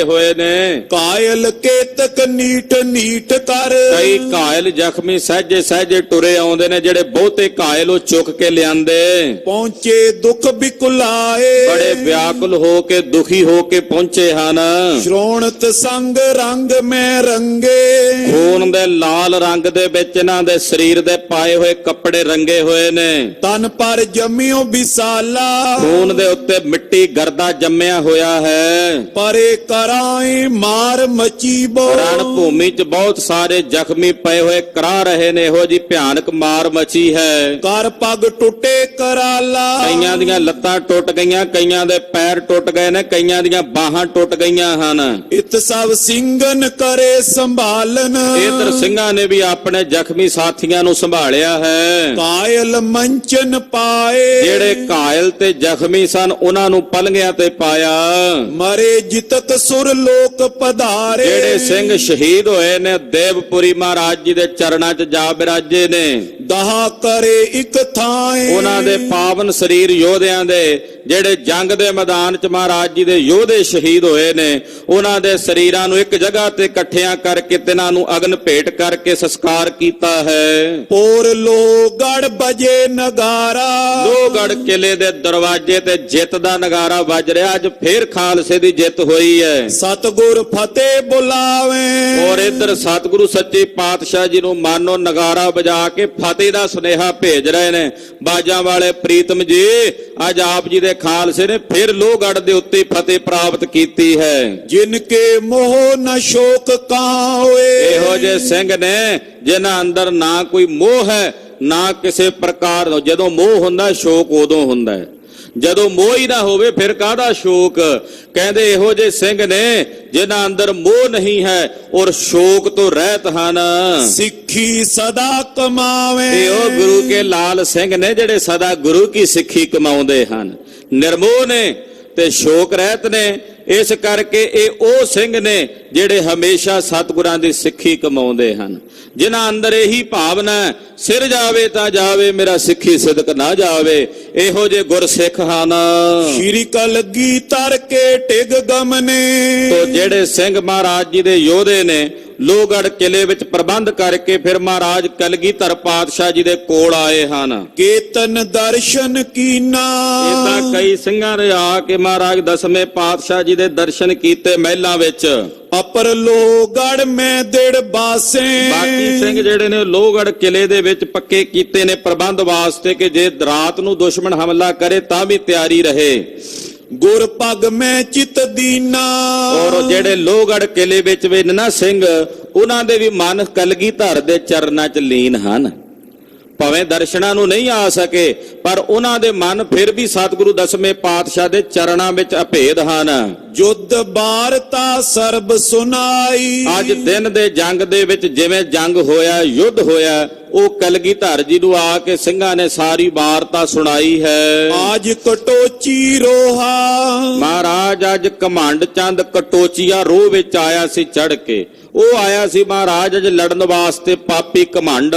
ਹੋਏ ਨੇ। ਕਾਇਲ ਕੇਤਕ ਨੀਟ ਨੀਟ ਕਰ। ਕਈ ਕਾਇਲ ਜ਼ਖਮੀ ਸਹਿਜੇ ਸਹਿਜੇ ਟੁਰੇ ਆਉਂਦੇ ਨੇ, ਜਿਹੜੇ ਬਹੁਤੇ ਕਾਇਲ ਉਹ ਚੁੱਕ ਕੇ ਲਿਆਂਦੇ। ਪਹੁੰਚੇ ਦੁੱਖ ਬਿਕੁਲਾਏ। ਬੜੇ ਵਿਆਕੁਲ ਹੋ ਕੇ ਦੁਖੀ ਹੋ ਕੇ ਪਹੁੰਚੇ ਹਨ। ਸ਼੍ਰੋਣਤ ਸੰਗ ਰੰਗ ਮੈਂ ਰੰਗੇ। ਖੂਨ ਦੇ ਲਾਲ ਰੰਗ ਦੇ ਵਿੱਚ ਇਹਨਾਂ ਦੇ ਸਰੀਰ ਦੇ ਪਾਏ ਹੋਏ ਕੱਪੜੇ ਰੰਗੇ ਹੋਏ ਨੇ। ਤਨ ਪਰ ਜੰਮਿਓ ਵਿਸਾਲਾ। ਖੂਨ ਦੇ ਉੱਤੇ ਮਿੱਟੀ ਗਰਦਾ ਜੰਮਿਆ ਹੋਇਆ ਹੈ। ਪਰੇ ਕਰਾਏ ਮਾਰ ਮਚੀ ਬੋ। ਰਣ ਭੂਮੀ 'ਚ ਬਹੁਤ ਸਾਰੇ ਜ਼ਖਮੀ ਪਏ ਹੋਏ ਕਰਾ ਰਹੇ ਨੇ, ਇਹੋ ਜੀ ਭਿਆਨਕ ਮਾਰ ਮਚੀ ਹੈ। ਕਰ ਪੱਗ ਟੁੱਟੇ ਕਰਾਲਾ। ਕਈਆਂ ਦੀਆਂ ਲੱਤਾਂ ਟੁੱਟ ਗਈਆਂ, ਕਈਆਂ ਦੇ ਪੈਰ ਟੁੱਟ ਗਏ ਨੇ, ਕਈਆਂ ਦੀਆਂ ਬਾਹਾਂ ਟੁੱਟ ਗਈਆਂ ਹਨ। ਇਤ ਸਭ ਸਿੰਘਨ ਕਰੇ ਸੰਭਾਲਨ। ਇਧਰ ਸਿੰਘਾਂ ਨੇ ਵੀ ਆਪਣੇ ਜ਼ਖਮੀ ਸਾਥੀਆਂ ਨੂੰ ਸੰਭਾਲਿਆ ਹੈ। ਕਾਇਲ ਮੰਚਨ ਪਾਏ। ਜਿਹੜੇ ਕਾਇਲ ਤੇ ਜ਼ਖਮੀ ਸਨ ਉਹਨਾਂ ਨੂੰ ਪਲੰਘਿਆਂ ਤੇ ਪਾਇਆ। ਮਰੇ ਜਿਤਕ ਸੁਰ ਲੋਕ ਪਧਾਰੇ। ਜਿਹੜੇ ਸਿੰਘ ਸ਼ਹੀਦ ਹੋਏ ਨੇ ਦੇਵਪੁਰੀ ਮਹਾਰਾਜ ਜੀ ਦੇ ਚਰਨਾਂ 'ਚ ਜਾ ਬਿਰਾਜੇ ਨੇ। ਦਹਾ ਕਰੇ ਇੱਕ ਥਾਂ। ਉਹਨਾਂ ਦੇ ਪਾਵਨ ਸਰੀਰ ਯੋਧਿਆਂ ਦੇ, ਜਿਹੜੇ ਜੰਗ ਦੇ ਮੈਦਾਨ 'ਚ ਮਹਾਰਾਜ ਜੀ ਦੇ ਯੋਧੇ ਸ਼ਹੀਦ ਹੋਏ ਨੇ, ਉਹਨਾਂ ਦੇ ਸਰੀਰਾਂ ਨੂੰ ਇੱਕ ਜਗ੍ਹਾ ਤੇ ਇਕੱਠਿਆਂ ਕਰਕੇ ਤਿਨਾਂ ਨੂੰ ਅਗਨ ਭੇਟ ਕਰਕੇ ਸੰਸਕਾਰ ਕੀਤਾ ਹੈ। ਪੋਰ ਲੋਹਗੜ੍ਹ ਬਜੇ ਨਗਾਰਾ। ਲੋਹਗੜ੍ਹ ਕਿਲੇ ਦੇ ਦਰਵਾਜ਼ੇ ਤੇ ਜਿੱਤ ਦਾ ਨਗਾਰਾ ਵੱਜ ਰਿਹਾ। ਅੱਜ ਫੇਰ ਖਾਲਸੇ ਦੀ ਜਿੱਤ ਹੋਈ ਹੈ। ਸਤਿਗੁਰ ਫਤਿਹ ਬੁਲਾਵੇ। ਔਰ ਇੱਧਰ ਸਤਿਗੁਰੂ ਸੱਚੇ ਪਾਤਸ਼ਾਹ ਜੀ ਨੂੰ ਮਾਨੋ ਨਗਾਰਾ ਵਜਾ ਕੇ ਫਤਿਹ ਦਾ ਸੁਨੇਹਾ ਭੇਜ ਰਹੇ ਨੇ। ਬਾਜਾਂ ਵਾਲੇ ਪ੍ਰੀਤਮ ਜੀ, ਅੱਜ ਆਪ ਜੀ ਦੇ ਖਾਲਸੇ ਨੇ ਫਿਰ ਲੋਹਗੜ੍ਹ ਦੇ ਉੱਤੇ ਫਤਿਹ ਪ੍ਰਾਪਤ ਕੀਤੀ ਹੈ। ਜਿਨ ਕੇ ਮੋਹ ਨ ਸ਼ੋਕ ਕਾਂ ਹੋਏ। ਇਹੋ ਜਿਹੇ ਸਿੰਘ ਨੇ ਜਿਨ੍ਹਾਂ ਅੰਦਰ ਨਾ ਕੋਈ ਮੋਹ ਹੈ ਨਾ ਕਿਸੇ ਪ੍ਰਕਾਰ ਦਾ। ਜਦੋਂ ਮੋਹ ਹੁੰਦਾ ਸ਼ੋਕ ਉਦੋਂ ਹੁੰਦਾ ਹੈ, ਜਦੋਂ ਮੋਹ ਹੀ ਨਾ ਹੋਵੇ ਫਿਰ ਕਾਹਦਾ ਸ਼ੋਕ। ਕਹਿੰਦੇ ਇਹੋ ਜਿਹੇ ਸਿੰਘ ਨੇ ਜਿਨ੍ਹਾਂ ਅੰਦਰ ਮੋਹ ਨਹੀਂ ਹੈ ਔਰ ਸ਼ੋਕ ਤੋਂ ਰਹਿਤ ਹਨ। ਸਿੱਖੀ ਸਦਾ ਕਮਾਵੇ। ਇਹੋ ਗੁਰੂ ਕੇ ਲਾਲ ਸਿੰਘ ਨੇ ਜਿਹੜੇ ਸਦਾ ਗੁਰੂ ਕੀ ਸਿੱਖੀ ਕਮਾਉਂਦੇ ਹਨ। ਨਿਰਮੋਹ ਨੇ ਤੇ ਸ਼ੋਕ ਰਹਿਤ ਨੇ। ਇਸ ਕਰਕੇ ਇਹ ਉਹ ਸਿੰਘ ਨੇ ਜਿਹੜੇ ਹਮੇਸ਼ਾ ਸਤਿਗੁਰਾਂ ਦੀ ਸਿੱਖੀ ਕਮਾਉਂਦੇ ਹਨ, ਜਿਨ੍ਹਾਂ ਅੰਦਰ ਇਹੀ ਭਾਵਨਾ ਹੈ, ਸਿਰ ਜਾਵੇ ਤਾਂ ਜਾਵੇ, ਮੇਰਾ ਸਿੱਖੀ ਸਿਦਕ ਨਾ ਜਾਵੇ। ਇਹੋ ਜੇ ਗੁਰਸਿੱਖ ਹਨ। ਸ਼੍ਰੀ ਕਲਗੀ ਤਰ ਕੇ ਟਿਗ ਗਮਨੇ, ਤੋ ਜਿਹੜੇ ਸਿੰਘ ਮਹਾਰਾਜ ਜੀ ਦੇ ਯੋਧੇ ਨੇ, ਲੋਹਗੜ੍ਹ ਕਿਲੇ ਵਿੱਚ ਪ੍ਰਬੰਧ ਕਰਕੇ ਫਿਰ ਮਹਾਰਾਜ ਕਲਗੀਧਰ ਪਾਤਸ਼ਾਹ ਜੀ ਦੇ ਕੋਲ ਆਏ ਹਨ। ਕੀਰਤਨ ਦਰਸ਼ਨ ਕੀਨਾ, ਇਦਾਂ ਕਈ ਸਿੰਘਾਂ ਨੇ ਆ ਕੇ ਮਹਾਰਾਜ ਦਸਵੇਂ ਪਾਤਸ਼ਾਹ ਜੀ ਦੇ ਦਰਸ਼ਨ ਕੀਤੇ ਮਹਿਲਾਂ ਵਿੱਚ। ਅਪਰ ਲੋਹਗੜ੍ਹ ਮੈਂ ਦਿੜ ਬਾਸੇ, ਬਾਕੀ ਸਿੰਘ ਜਿਹੜੇ ਨੇ ਲੋਹਗੜ੍ਹ ਕਿਲੇ ਦੇ ਵਿੱਚ ਪੱਕੇ ਕੀਤੇ ਨੇ ਪ੍ਰਬੰਧ ਵਾਸਤੇ ਕਿ ਜੇ ਰਾਤ ਨੂੰ ਦੁਸ਼ਮਣ ਹਮਲਾ ਕਰੇ ਤਾਂ ਵੀ ਤਿਆਰੀ ਰਹੇ। ਗੁਰ ਪਗ ਮੈਂ ਚਿਤ ਦੀਨਾ, ਔਰ ਜਿਹੜੇ ਲੋਹਗੜ੍ਹ ਕਿਲੇ ਵਿੱਚ ਵੀ ਨੇ ਨਾ ਸਿੰਘ, ਉਹਨਾਂ ਦੇ ਵੀ ਮਨ ਕਲਗੀਧਰ ਦੇ ਚਰਨਾਂ 'ਚ ਲੀਨ ਹਨ। ਭਾਵੇਂ ਦਰਸ਼ਨਾਂ ਨੂੰ ਨਹੀਂ ਆ ਸਕੇ, ਪਰ ਉਹਨਾਂ ਦੇ ਮਨ ਫਿਰ ਵੀ ਸਤਿਗੁਰੂ ਦਸਵੇਂ ਪਾਤਸ਼ਾਹ ਦੇ ਚਰਨਾਂ ਵਿੱਚ ਅਭੇਦ ਹਨ। ਜੁੱਧ ਬਾਰਤਾ ਸਰਬ ਸੁਨਾਈ, ਅੱਜ ਦਿਨ ਦੇ ਜੰਗ ਦੇ ਵਿੱਚ ਜਿਵੇਂ ਜੰਗ ਹੋਇਆ, ਯੁੱਧ ਹੋਇਆ, ਉਹ ਕਲਗੀਧਰ ਜੀ ਨੂੰ ਆ ਕੇ ਸਿੰਘਾਂ ਨੇ ਸਾਰੀ ਵਾਰਤਾ ਸੁਣਾਈ ਹੈ। ਆਜ ਕਟੋਚੀ ਰੋਹਾ, ਮਹਾਰਾਜ ਅੱਜ ਘਮੰਡ ਚੰਦ ਕਟੋਚੀਆ ਰੋਹ ਵਿੱਚ ਆਇਆ ਸੀ ਚੜ ਕੇ। ਉਹ ਆਇਆ ਸੀ ਮਹਾਰਾਜ ਅੱਜ ਲੜਨ ਵਾਸਤੇ, ਪਾਪੀ ਘਮੰਡ।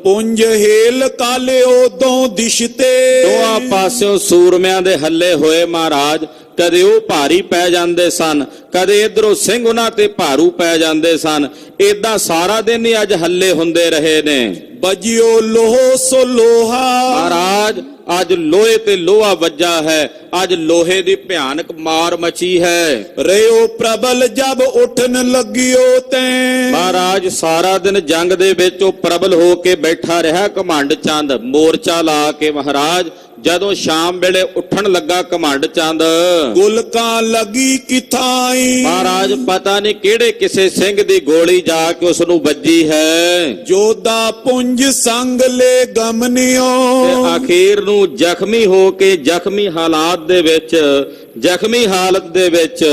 ਪੁੰਜ ਹੇਲ ਕਾਲੇ ਉਦੋਂ ਦਿਸ਼ਤੇ, ਦੋਹਾਂ ਪਾਸਿਓਂ ਸੂਰਮਿਆਂ ਦੇ ਹੱਲੇ ਹੋਏ ਮਹਾਰਾਜ। ਕਦੇ ਉਹ ਭਾਰੀ ਪੈ ਜਾਂਦੇ ਸਨ, ਕਦੇ ਇਧਰੋਂ ਸਿੰਘ ਉਹਨਾਂ ਤੇ ਭਾਰੂ ਪੈ ਜਾਂਦੇ ਸਨ। ਏਦਾਂ ਸਾਰਾ ਦਿਨ ਹੀ ਅੱਜ ਹੱਲੇ ਹੁੰਦੇ ਰਹੇ ਨੇ। ਬਜਿਓ ਲੋਹ ਸੋ ਲੋਹਾ, ਮਹਾਰਾਜ ਅੱਜ ਲੋਹੇ ਤੇ ਲੋਹਾ ਵੱਜਾ ਹੈ, ਅੱਜ ਲੋਹੇ ਦੀ ਭਿਆਨਕ ਮਾਰ ਮਚੀ ਹੈ। ਰਿਓ ਪ੍ਰਬਲ ਜਬ ਉਠਨ ਲਗਿਓ ਤੈ, ਮਹਾਰਾਜ ਸਾਰਾ ਦਿਨ ਜੰਗ ਦੇ ਵਿੱਚ ਉਹ ਪ੍ਰਬਲ ਹੋ ਕੇ ਬੈਠਾ ਰਿਹਾ ਘਮੰਡ ਚੰਦ, ਮੋਰਚਾ ਲਾ ਕੇ। ਮਹਾਰਾਜ ਜਦੋਂ ਸ਼ਾਮ ਵੇਲੇ ਉੱਠਣ ਲੱਗਾ ਘਮੰਡ ਚੰਦ, ਗੁਲਕਾਂ ਲੱਗੀ ਕਿਥਾਈ, ਮਹਾਰਾਜ ਪਤਾ ਨਹੀਂ ਕਿਹੜੇ ਕਿਸੇ ਸਿੰਘ ਦੀ ਗੋਲੀ ਜਾ ਕੇ ਉਸ ਨੂੰ ਵੱਜੀ ਹੈ। ਜੋਦਾ ਪੁੰਜ ਸੰਗ ਲੈ ਗਮਨਿਓ, ਤੇ ਅਖੀਰ ਨੂੰ ਜ਼ਖਮੀ ਹੋ ਕੇ, ਜ਼ਖਮੀ ਹਾਲਾਤ ਦੇ ਵਿੱਚ, ਜ਼ਖਮੀ ਹਾਲਤ ਦੇ ਵਿੱਚ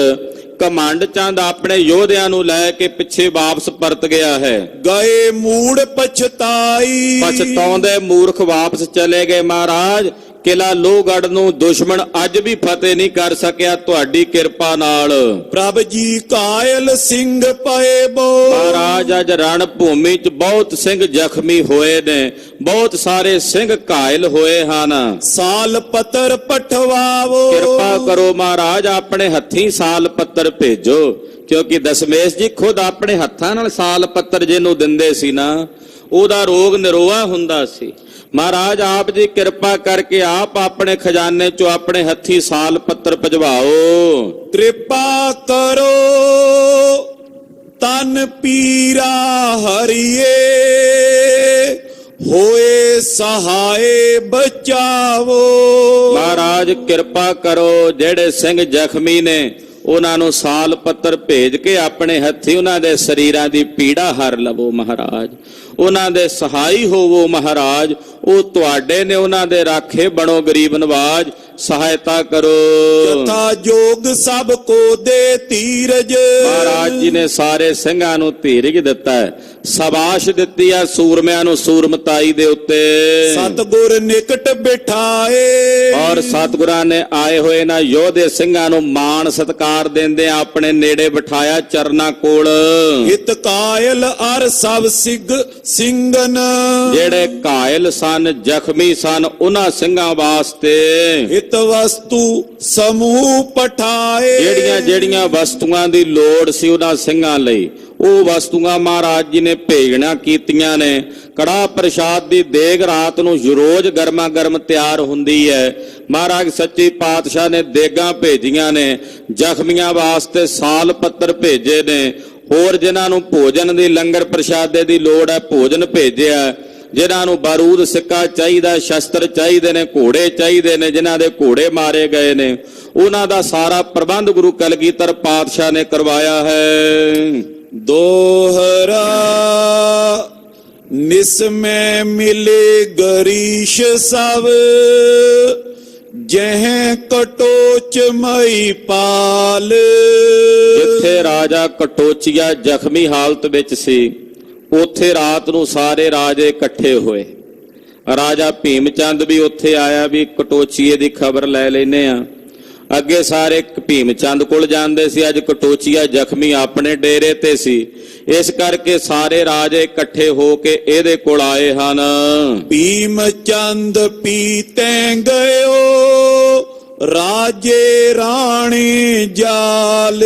ਘਮੰਡ ਚੰਦ ਆਪਣੇ ਯੋਧਿਆਂ ਨੂੰ ਲੈ ਕੇ ਪਿੱਛੇ ਵਾਪਸ ਪਰਤ ਗਿਆ ਹੈ। ਗਏ ਮੂੜ ਪਛਤਾਈ, ਪਛਤਾਉਂਦੇ ਮੂਰਖ ਵਾਪਸ ਚਲੇ ਗਏ। ਮਹਾਰਾਜ ਕਿਲਾ ਲੋਹਗੜ੍ਹ ਨੂੰ ਦੁਸ਼ਮਣ ਅੱਜ ਵੀ ਫਤਿਹ ਨਹੀਂ ਕਰ ਸਕਿਆ, ਤੁਹਾਡੀ ਕਿਰਪਾ ਨਾਲ। ਪ੍ਰਭ ਜੀ ਕਾਇਲ ਸਿੰਘ ਪਏ ਬੋ, ਮਹਾਰਾਜ ਅੱਜ ਰਣ ਭੂਮੀ 'ਚ ਬਹੁਤ ਸਿੰਘ ਜ਼ਖਮੀ ਹੋਏ ਨੇ, ਬਹੁਤ ਸਾਰੇ ਸਿੰਘ ਘਾਇਲ ਹੋਏ ਹਨ। ਸਾਲ ਪੱਤਰ ਪਠਵਾਵੋ, ਕਿਰਪਾ ਕਰੋ ਮਹਾਰਾਜ, ਆਪਣੇ ਹੱਥੀਂ ਸਾਲ ਪੱਤਰ ਭੇਜੋ, ਕਿਉਂਕਿ ਦਸ਼ਮੇਸ਼ ਜੀ ਖੁਦ ਆਪਣੇ ਹੱਥਾਂ ਨਾਲ ਸਾਲ ਪੱਤਰ ਜਿਹਨੂੰ ਦਿੰਦੇ ਸੀ ਨਾ, ਉਹਦਾ ਰੋਗ ਨਿਰੋਆ ਹੁੰਦਾ ਸੀ। ਮਹਾਰਾਜ ਆਪ ਜੀ ਕਿਰਪਾ ਕਰਕੇ ਆਪ ਆਪਣੇ ਖਜ਼ਾਨੇ ਚੋਂ ਆਪਣੇ ਹੱਥੀ ਸਾਲ ਪੱਤਰ ਭਜਵਾਓ। ਕਿਰਪਾ ਕਰੋ ਤਨ ਪੀਰਾ ਹਰੀਏ, ਹੋਏ ਸਹਾਏ ਬਚਾਵੋ। ਮਹਾਰਾਜ ਕਿਰਪਾ ਕਰੋ, ਜਿਹੜੇ ਸਿੰਘ ਜ਼ਖਮੀ ਨੇ ਉਹਨਾਂ ਨੂੰ ਸਾਲ ਪੱਤਰ ਭੇਜ ਕੇ ਆਪਣੇ ਹੱਥੀ ਉਹਨਾਂ ਦੇ ਸਰੀਰਾਂ ਦੀ ਪੀੜਾ ਹਰ ਲਵੋ। ਮਹਾਰਾਜ ਉਹਨਾਂ ਦੇ ਸਹਾਈ ਹੋਵੋ। ਮਹਾਰਾਜ ਉਹ ਤੁਹਾਡੇ ਨੇ, ਉਹਨਾਂ ਦੇ ਰਾਖੇ ਬਣੋ, ਗਰੀਬ ਨਵਾਜ ਸਹਾਇਤਾ ਕਰੋ। ਯਥਾ ਜੋਗ ਸਭ ਕੋ ਦੇ ਧੀਰਜ, ਮਹਾਰਾਜ ਜੀ ਨੇ ਸਾਰੇ ਸਿੰਘਾਂ ਨੂੰ ਧੀਰਜ ਦਿੱਤਾ ਹੈ, ਸ਼ਾਬਾਸ਼ ਦਿੱਤੀ ਹੈ ਸੂਰਮਿਆਂ ਨੂੰ ਸੂਰਮਤਾਈ ਦੇ ਉੱਤੇ। ਸਤਿਗੁਰ ਨਿਕਟ ਬਿਠਾਏ, ਔਰ ਸਤਿਗੁਰਾਂ ਨੇ ਆਏ ਹੋਏ ਨਾ ਯੋਧੇ ਸਿੰਘਾਂ ਨੂੰ ਮਾਣ ਸਤਿਕਾਰ ਦਿੰਦੇ ਆਪਣੇ ਨੇੜੇ ਬਿਠਾਇਆ ਚਰਨਾਂ ਕੋਲ। ਹਿਤ ਕਾਇਲ ਅਰ ਸਭ ਸਿੰਘਨ, ਜਿਹੜੇ ਘਾਇਲ ਸਨ, ਜ਼ਖਮੀ ਸਨ, ਉਹਨਾਂ ਸਿੰਘਾਂ ਵਾਸਤੇ ਹਿਤ ਵਸਤੂ ਸਮੂਹ ਪਠਾਏ, ਜਿਹੜੀਆਂ ਜਿਹੜੀਆਂ ਵਸਤੂਆਂ ਦੀ ਲੋੜ ਸੀ ਉਹਨਾਂ ਸਿੰਘਾਂ ਲਈ, ਉਹ ਵਸਤੂਆਂ ਮਹਾਰਾਜ ਜੀ ਨੇ ਭੇਜਣਾ ਕੀਤੀਆਂ ਨੇ। ਕੜਾਹ ਪ੍ਰਸ਼ਾਦ ਦੀ ਦੇਗ ਰਾਤ ਨੂੰ ਰੋਜ਼ ਗਰਮਾ ਗਰਮ ਤਿਆਰ ਹੁੰਦੀ ਹੈ। ਮਹਾਰਾਜ ਸੱਚੇ ਪਾਤਸ਼ਾਹ ਨੇ ਦੇਗਾਂ ਭੇਜੀਆਂ ਨੇ, ਜ਼ਖਮੀਆਂ ਵਾਸਤੇ ਸਾਲ ਪੱਤਰ ਭੇਜੇ ਨੇ। ਹੋਰ ਜਿਨ੍ਹਾਂ ਨੂੰ ਭੋਜਨ ਦੀ ਲੰਗਰ ਪ੍ਰਸ਼ਾਦੇ ਦੀ ਲੋੜ ਹੈ, ਭੋਜਨ ਭੇਜਿਆ। ਜਿਨ੍ਹਾਂ ਨੂੰ ਬਾਰੂਦ ਸਿੱਕਾ ਚਾਹੀਦਾ, ਸ਼ਸਤਰ ਚਾਹੀਦੇ ਨੇ, ਘੋੜੇ ਚਾਹੀਦੇ ਨੇ, ਜਿਨ੍ਹਾਂ ਦੇ ਘੋੜੇ ਮਾਰੇ ਗਏ ਨੇ, ਉਹਨਾਂ ਦਾ ਸਾਰਾ ਪ੍ਰਬੰਧ ਗੁਰੂ ਕਲਗੀਧਰ ਪਾਤਸ਼ਾਹ ਨੇ ਕਰਵਾਇਆ ਹੈ। ਦੋਹਰਾ ਨਿਸਮੈ ਮਿਲੇ ਗਰੀਸ਼ ਸਭ, ਜਹ ਕਟੋਚ ਮਈ ਪਾਲ। ਜਿੱਥੇ ਰਾਜਾ ਕਟੋਚੀਆ ਜ਼ਖਮੀ ਹਾਲਤ ਵਿੱਚ ਸੀ, ਉੱਥੇ ਰਾਤ ਨੂੰ ਸਾਰੇ ਰਾਜੇ ਇਕੱਠੇ ਹੋਏ। ਰਾਜਾ ਭੀਮ ਚੰਦ ਵੀ ਉੱਥੇ ਆਇਆ ਵੀ ਕਟੋਚੀਏ ਦੀ ਖਬਰ ਲੈ ਲੈਨੇ ਆ। ਅੱਗੇ ਸਾਰੇ ਭੀਮ ਚੰਦ ਕੋਲ ਜਾਂਦੇ ਸੀ, ਅੱਜ ਕਟੋਚੀਆ ਜ਼ਖਮੀ ਆਪਣੇ ਡੇਰੇ ਤੇ ਸੀ। ਇਸ ਕਰਕੇ ਸਾਰੇ ਰਾਜੇ ਇਕੱਠੇ ਹੋ ਕੇ ਇਹਦੇ ਕੋਲ ਆਏ ਹਨ। ਭੀਮ ਚੰਦ ਪੀਤੇ ਗਇਓ ਰਾਜੇ ਰਾਣੇ ਜਾਲ।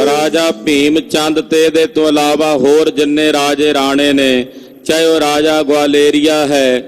ਰਾਜਾ ਭੀਮ ਚੰਦ ਤੇ ਇਹਦੇ ਤੋਂ ਇਲਾਵਾ ਹੋਰ ਜਿੰਨੇ ਰਾਜੇ ਰਾਣੇ ਨੇ, ਚਾਹੇ ਉਹ ਰਾਜਾ ਗਵਾਲੇਰੀਆ ਹੈ,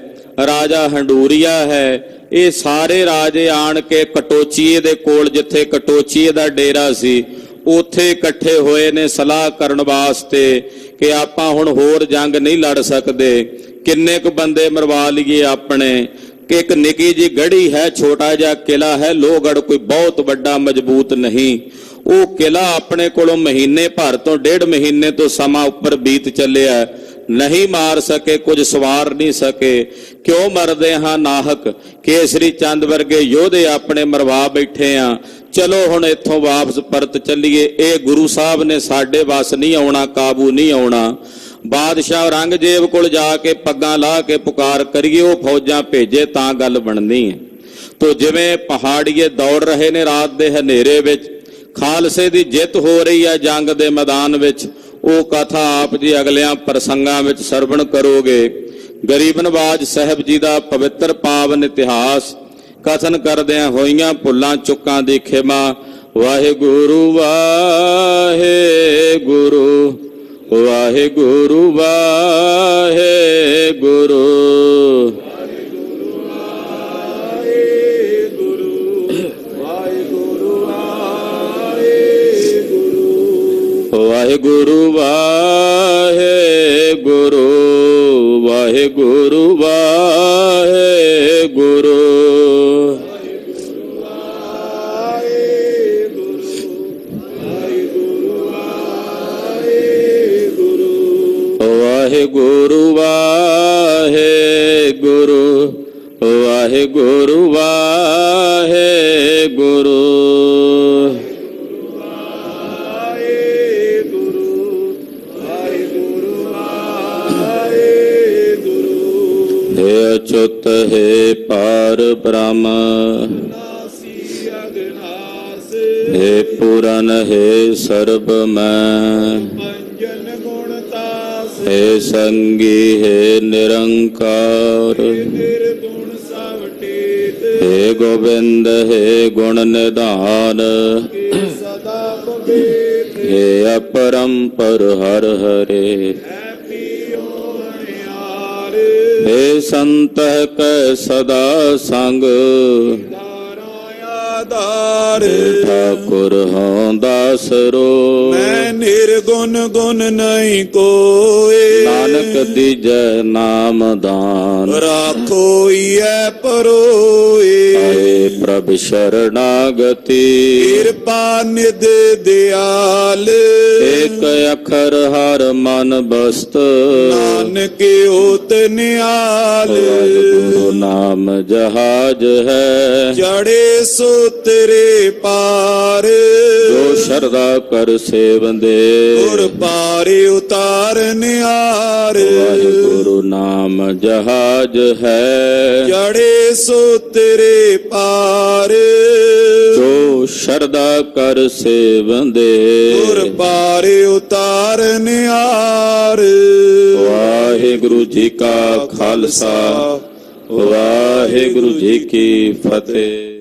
ਰਾਜਾ ਹੰਡੂਰੀਆ ਹੈ, ਇਹ ਸਾਰੇ ਰਾਜੇ ਆਣ ਕੇ ਕਟੋਚੀਏ ਦੇ ਕੋਲ, ਜਿੱਥੇ ਕਟੋਚੀਏ ਦਾ ਡੇਰਾ ਸੀ, ਉੱਥੇ ਇਕੱਠੇ ਹੋਏ ਨੇ ਸਲਾਹ ਕਰਨ ਵਾਸਤੇ ਕਿ ਆਪਾਂ ਹੁਣ ਹੋਰ ਜੰਗ ਨਹੀਂ ਲੜ ਸਕਦੇ, ਕਿੰਨੇ ਕੁ ਬੰਦੇ ਮਰਵਾ ਲਈਏ ਆਪਣੇ। ਕਿ ਇੱਕ ਨਿੱਕੀ ਜੀ ਗੜੀ ਹੈ, ਛੋਟਾ ਜਿਹਾ ਕਿਲਾ ਹੈ, ਲੋਹਗੜ੍ਹ ਕੋਈ ਬਹੁਤ ਵੱਡਾ ਮਜ਼ਬੂਤ ਨਹੀਂ। ਉਹ ਕਿਲਾ ਆਪਣੇ ਕੋਲੋਂ ਮਹੀਨੇ ਭਰ ਤੋਂ 1.5 ਮਹੀਨੇ ਤੋਂ ਸਮਾਂ ਉੱਪਰ ਬੀਤ ਚੱਲਿਆ, ਨਹੀਂ ਮਾਰ ਸਕੇ, ਕੁਝ ਸਵਾਰ ਨਹੀਂ ਸਕੇ। ਕਿਉਂ ਮਰਦੇ ਹਾਂ ਨਾਹਕ? ਕੇਸਰੀ ਚੰਦ ਵਰਗੇ ਯੋਧੇ ਆਪਣੇ ਮਰਵਾ ਬੈਠੇ ਆ, ਚਲੋ ਹੁਣ ਇੱਥੋਂ ਵਾਪਸ ਪਰਤ ਚੱਲੀਏ। ਇਹ ਗੁਰੂ ਸਾਹਿਬ ਨੇ ਸਾਡੇ ਵੱਸ ਨਹੀਂ ਆਉਣਾ, ਕਾਬੂ ਨਹੀਂ ਆਉਣਾ। ਬਾਦਸ਼ਾਹ ਔਰੰਗਜ਼ੇਬ ਕੋਲ ਜਾ ਕੇ ਪੱਗਾਂ ਲਾ ਕੇ ਪੁਕਾਰ ਕਰੀਏ, ਉਹ ਫੌਜਾਂ ਭੇਜੇ ਤਾਂ ਗੱਲ ਬਣਨੀ ਹੈ। ਤੋ ਜਿਵੇਂ ਪਹਾੜੀਏ ਦੌੜ ਰਹੇ ਨੇ ਰਾਤ ਦੇ ਹਨੇਰੇ ਵਿੱਚ, ਖਾਲਸੇ ਦੀ ਜਿੱਤ ਹੋ ਰਹੀ ਹੈ ਜੰਗ ਦੇ ਮੈਦਾਨ ਵਿੱਚ, ਉਹ ਕਥਾ ਆਪ ਜੀ ਅਗਲਿਆਂ ਪ੍ਰਸੰਗਾਂ ਵਿੱਚ ਸਰਵਣ ਕਰੋਗੇ। ਗਰੀਬ ਨਵਾਜ ਸਾਹਿਬ ਜੀ ਦਾ ਪਵਿੱਤਰ ਪਾਵਨ ਇਤਿਹਾਸ ਕਥਨ ਕਰਦਿਆਂ ਹੋਈਆਂ ਭੁੱਲਾਂ ਚੁੱਕਾਂ ਦੀ ਖਿਮਾ। ਵਾਹਿਗੁਰੂ ਵਾਹਿਗੁਰੂ ਵਾਹਿਗੁਰੂ ਵਾਹਿਗੁਰੂ। ਵਾਹਿਗੁਰੂ ਵਾਹਿਗੁਰੂ ਵਾਹਿਗੁਰੂ ਵਾਹਿਗੁਰੂ। ਵਾਹਿਗੁਰੂ ਵਾਹਿਗੁਰੂ ਵਾਹਿਗੁਰੂ ਵਾਹਿਗੁਰੂ। हे अच्युत हे पार ब्रह्म हे पूरन हे सर्वमय हे संगी हे निरंकार हे गोविंद हे गुण निधान हे अपरंपर हर हरे। हे संत कै सदा संग ठाकुर हों दासरो। मैं निर्गुण गुण नहीं कोई नानक दीजै नाम दान राखो ये परोए। आए प्रभ शरणागति कृपा निध दयाल एक अखर हर मन बस्त नानक ओत निहाल। गुरु नाम जहाज है जड़े सो तेरे पार जो शरदा कर सेवंदे गुर पारे उतार निहार। गुरु नाम जहाज है जड़े सो तेरे पार जो शरदा कर सेवंदे गुर पारे उतार निहार। वाहिगुरु जी का खालसा वाहिगुरु जी की फतेह।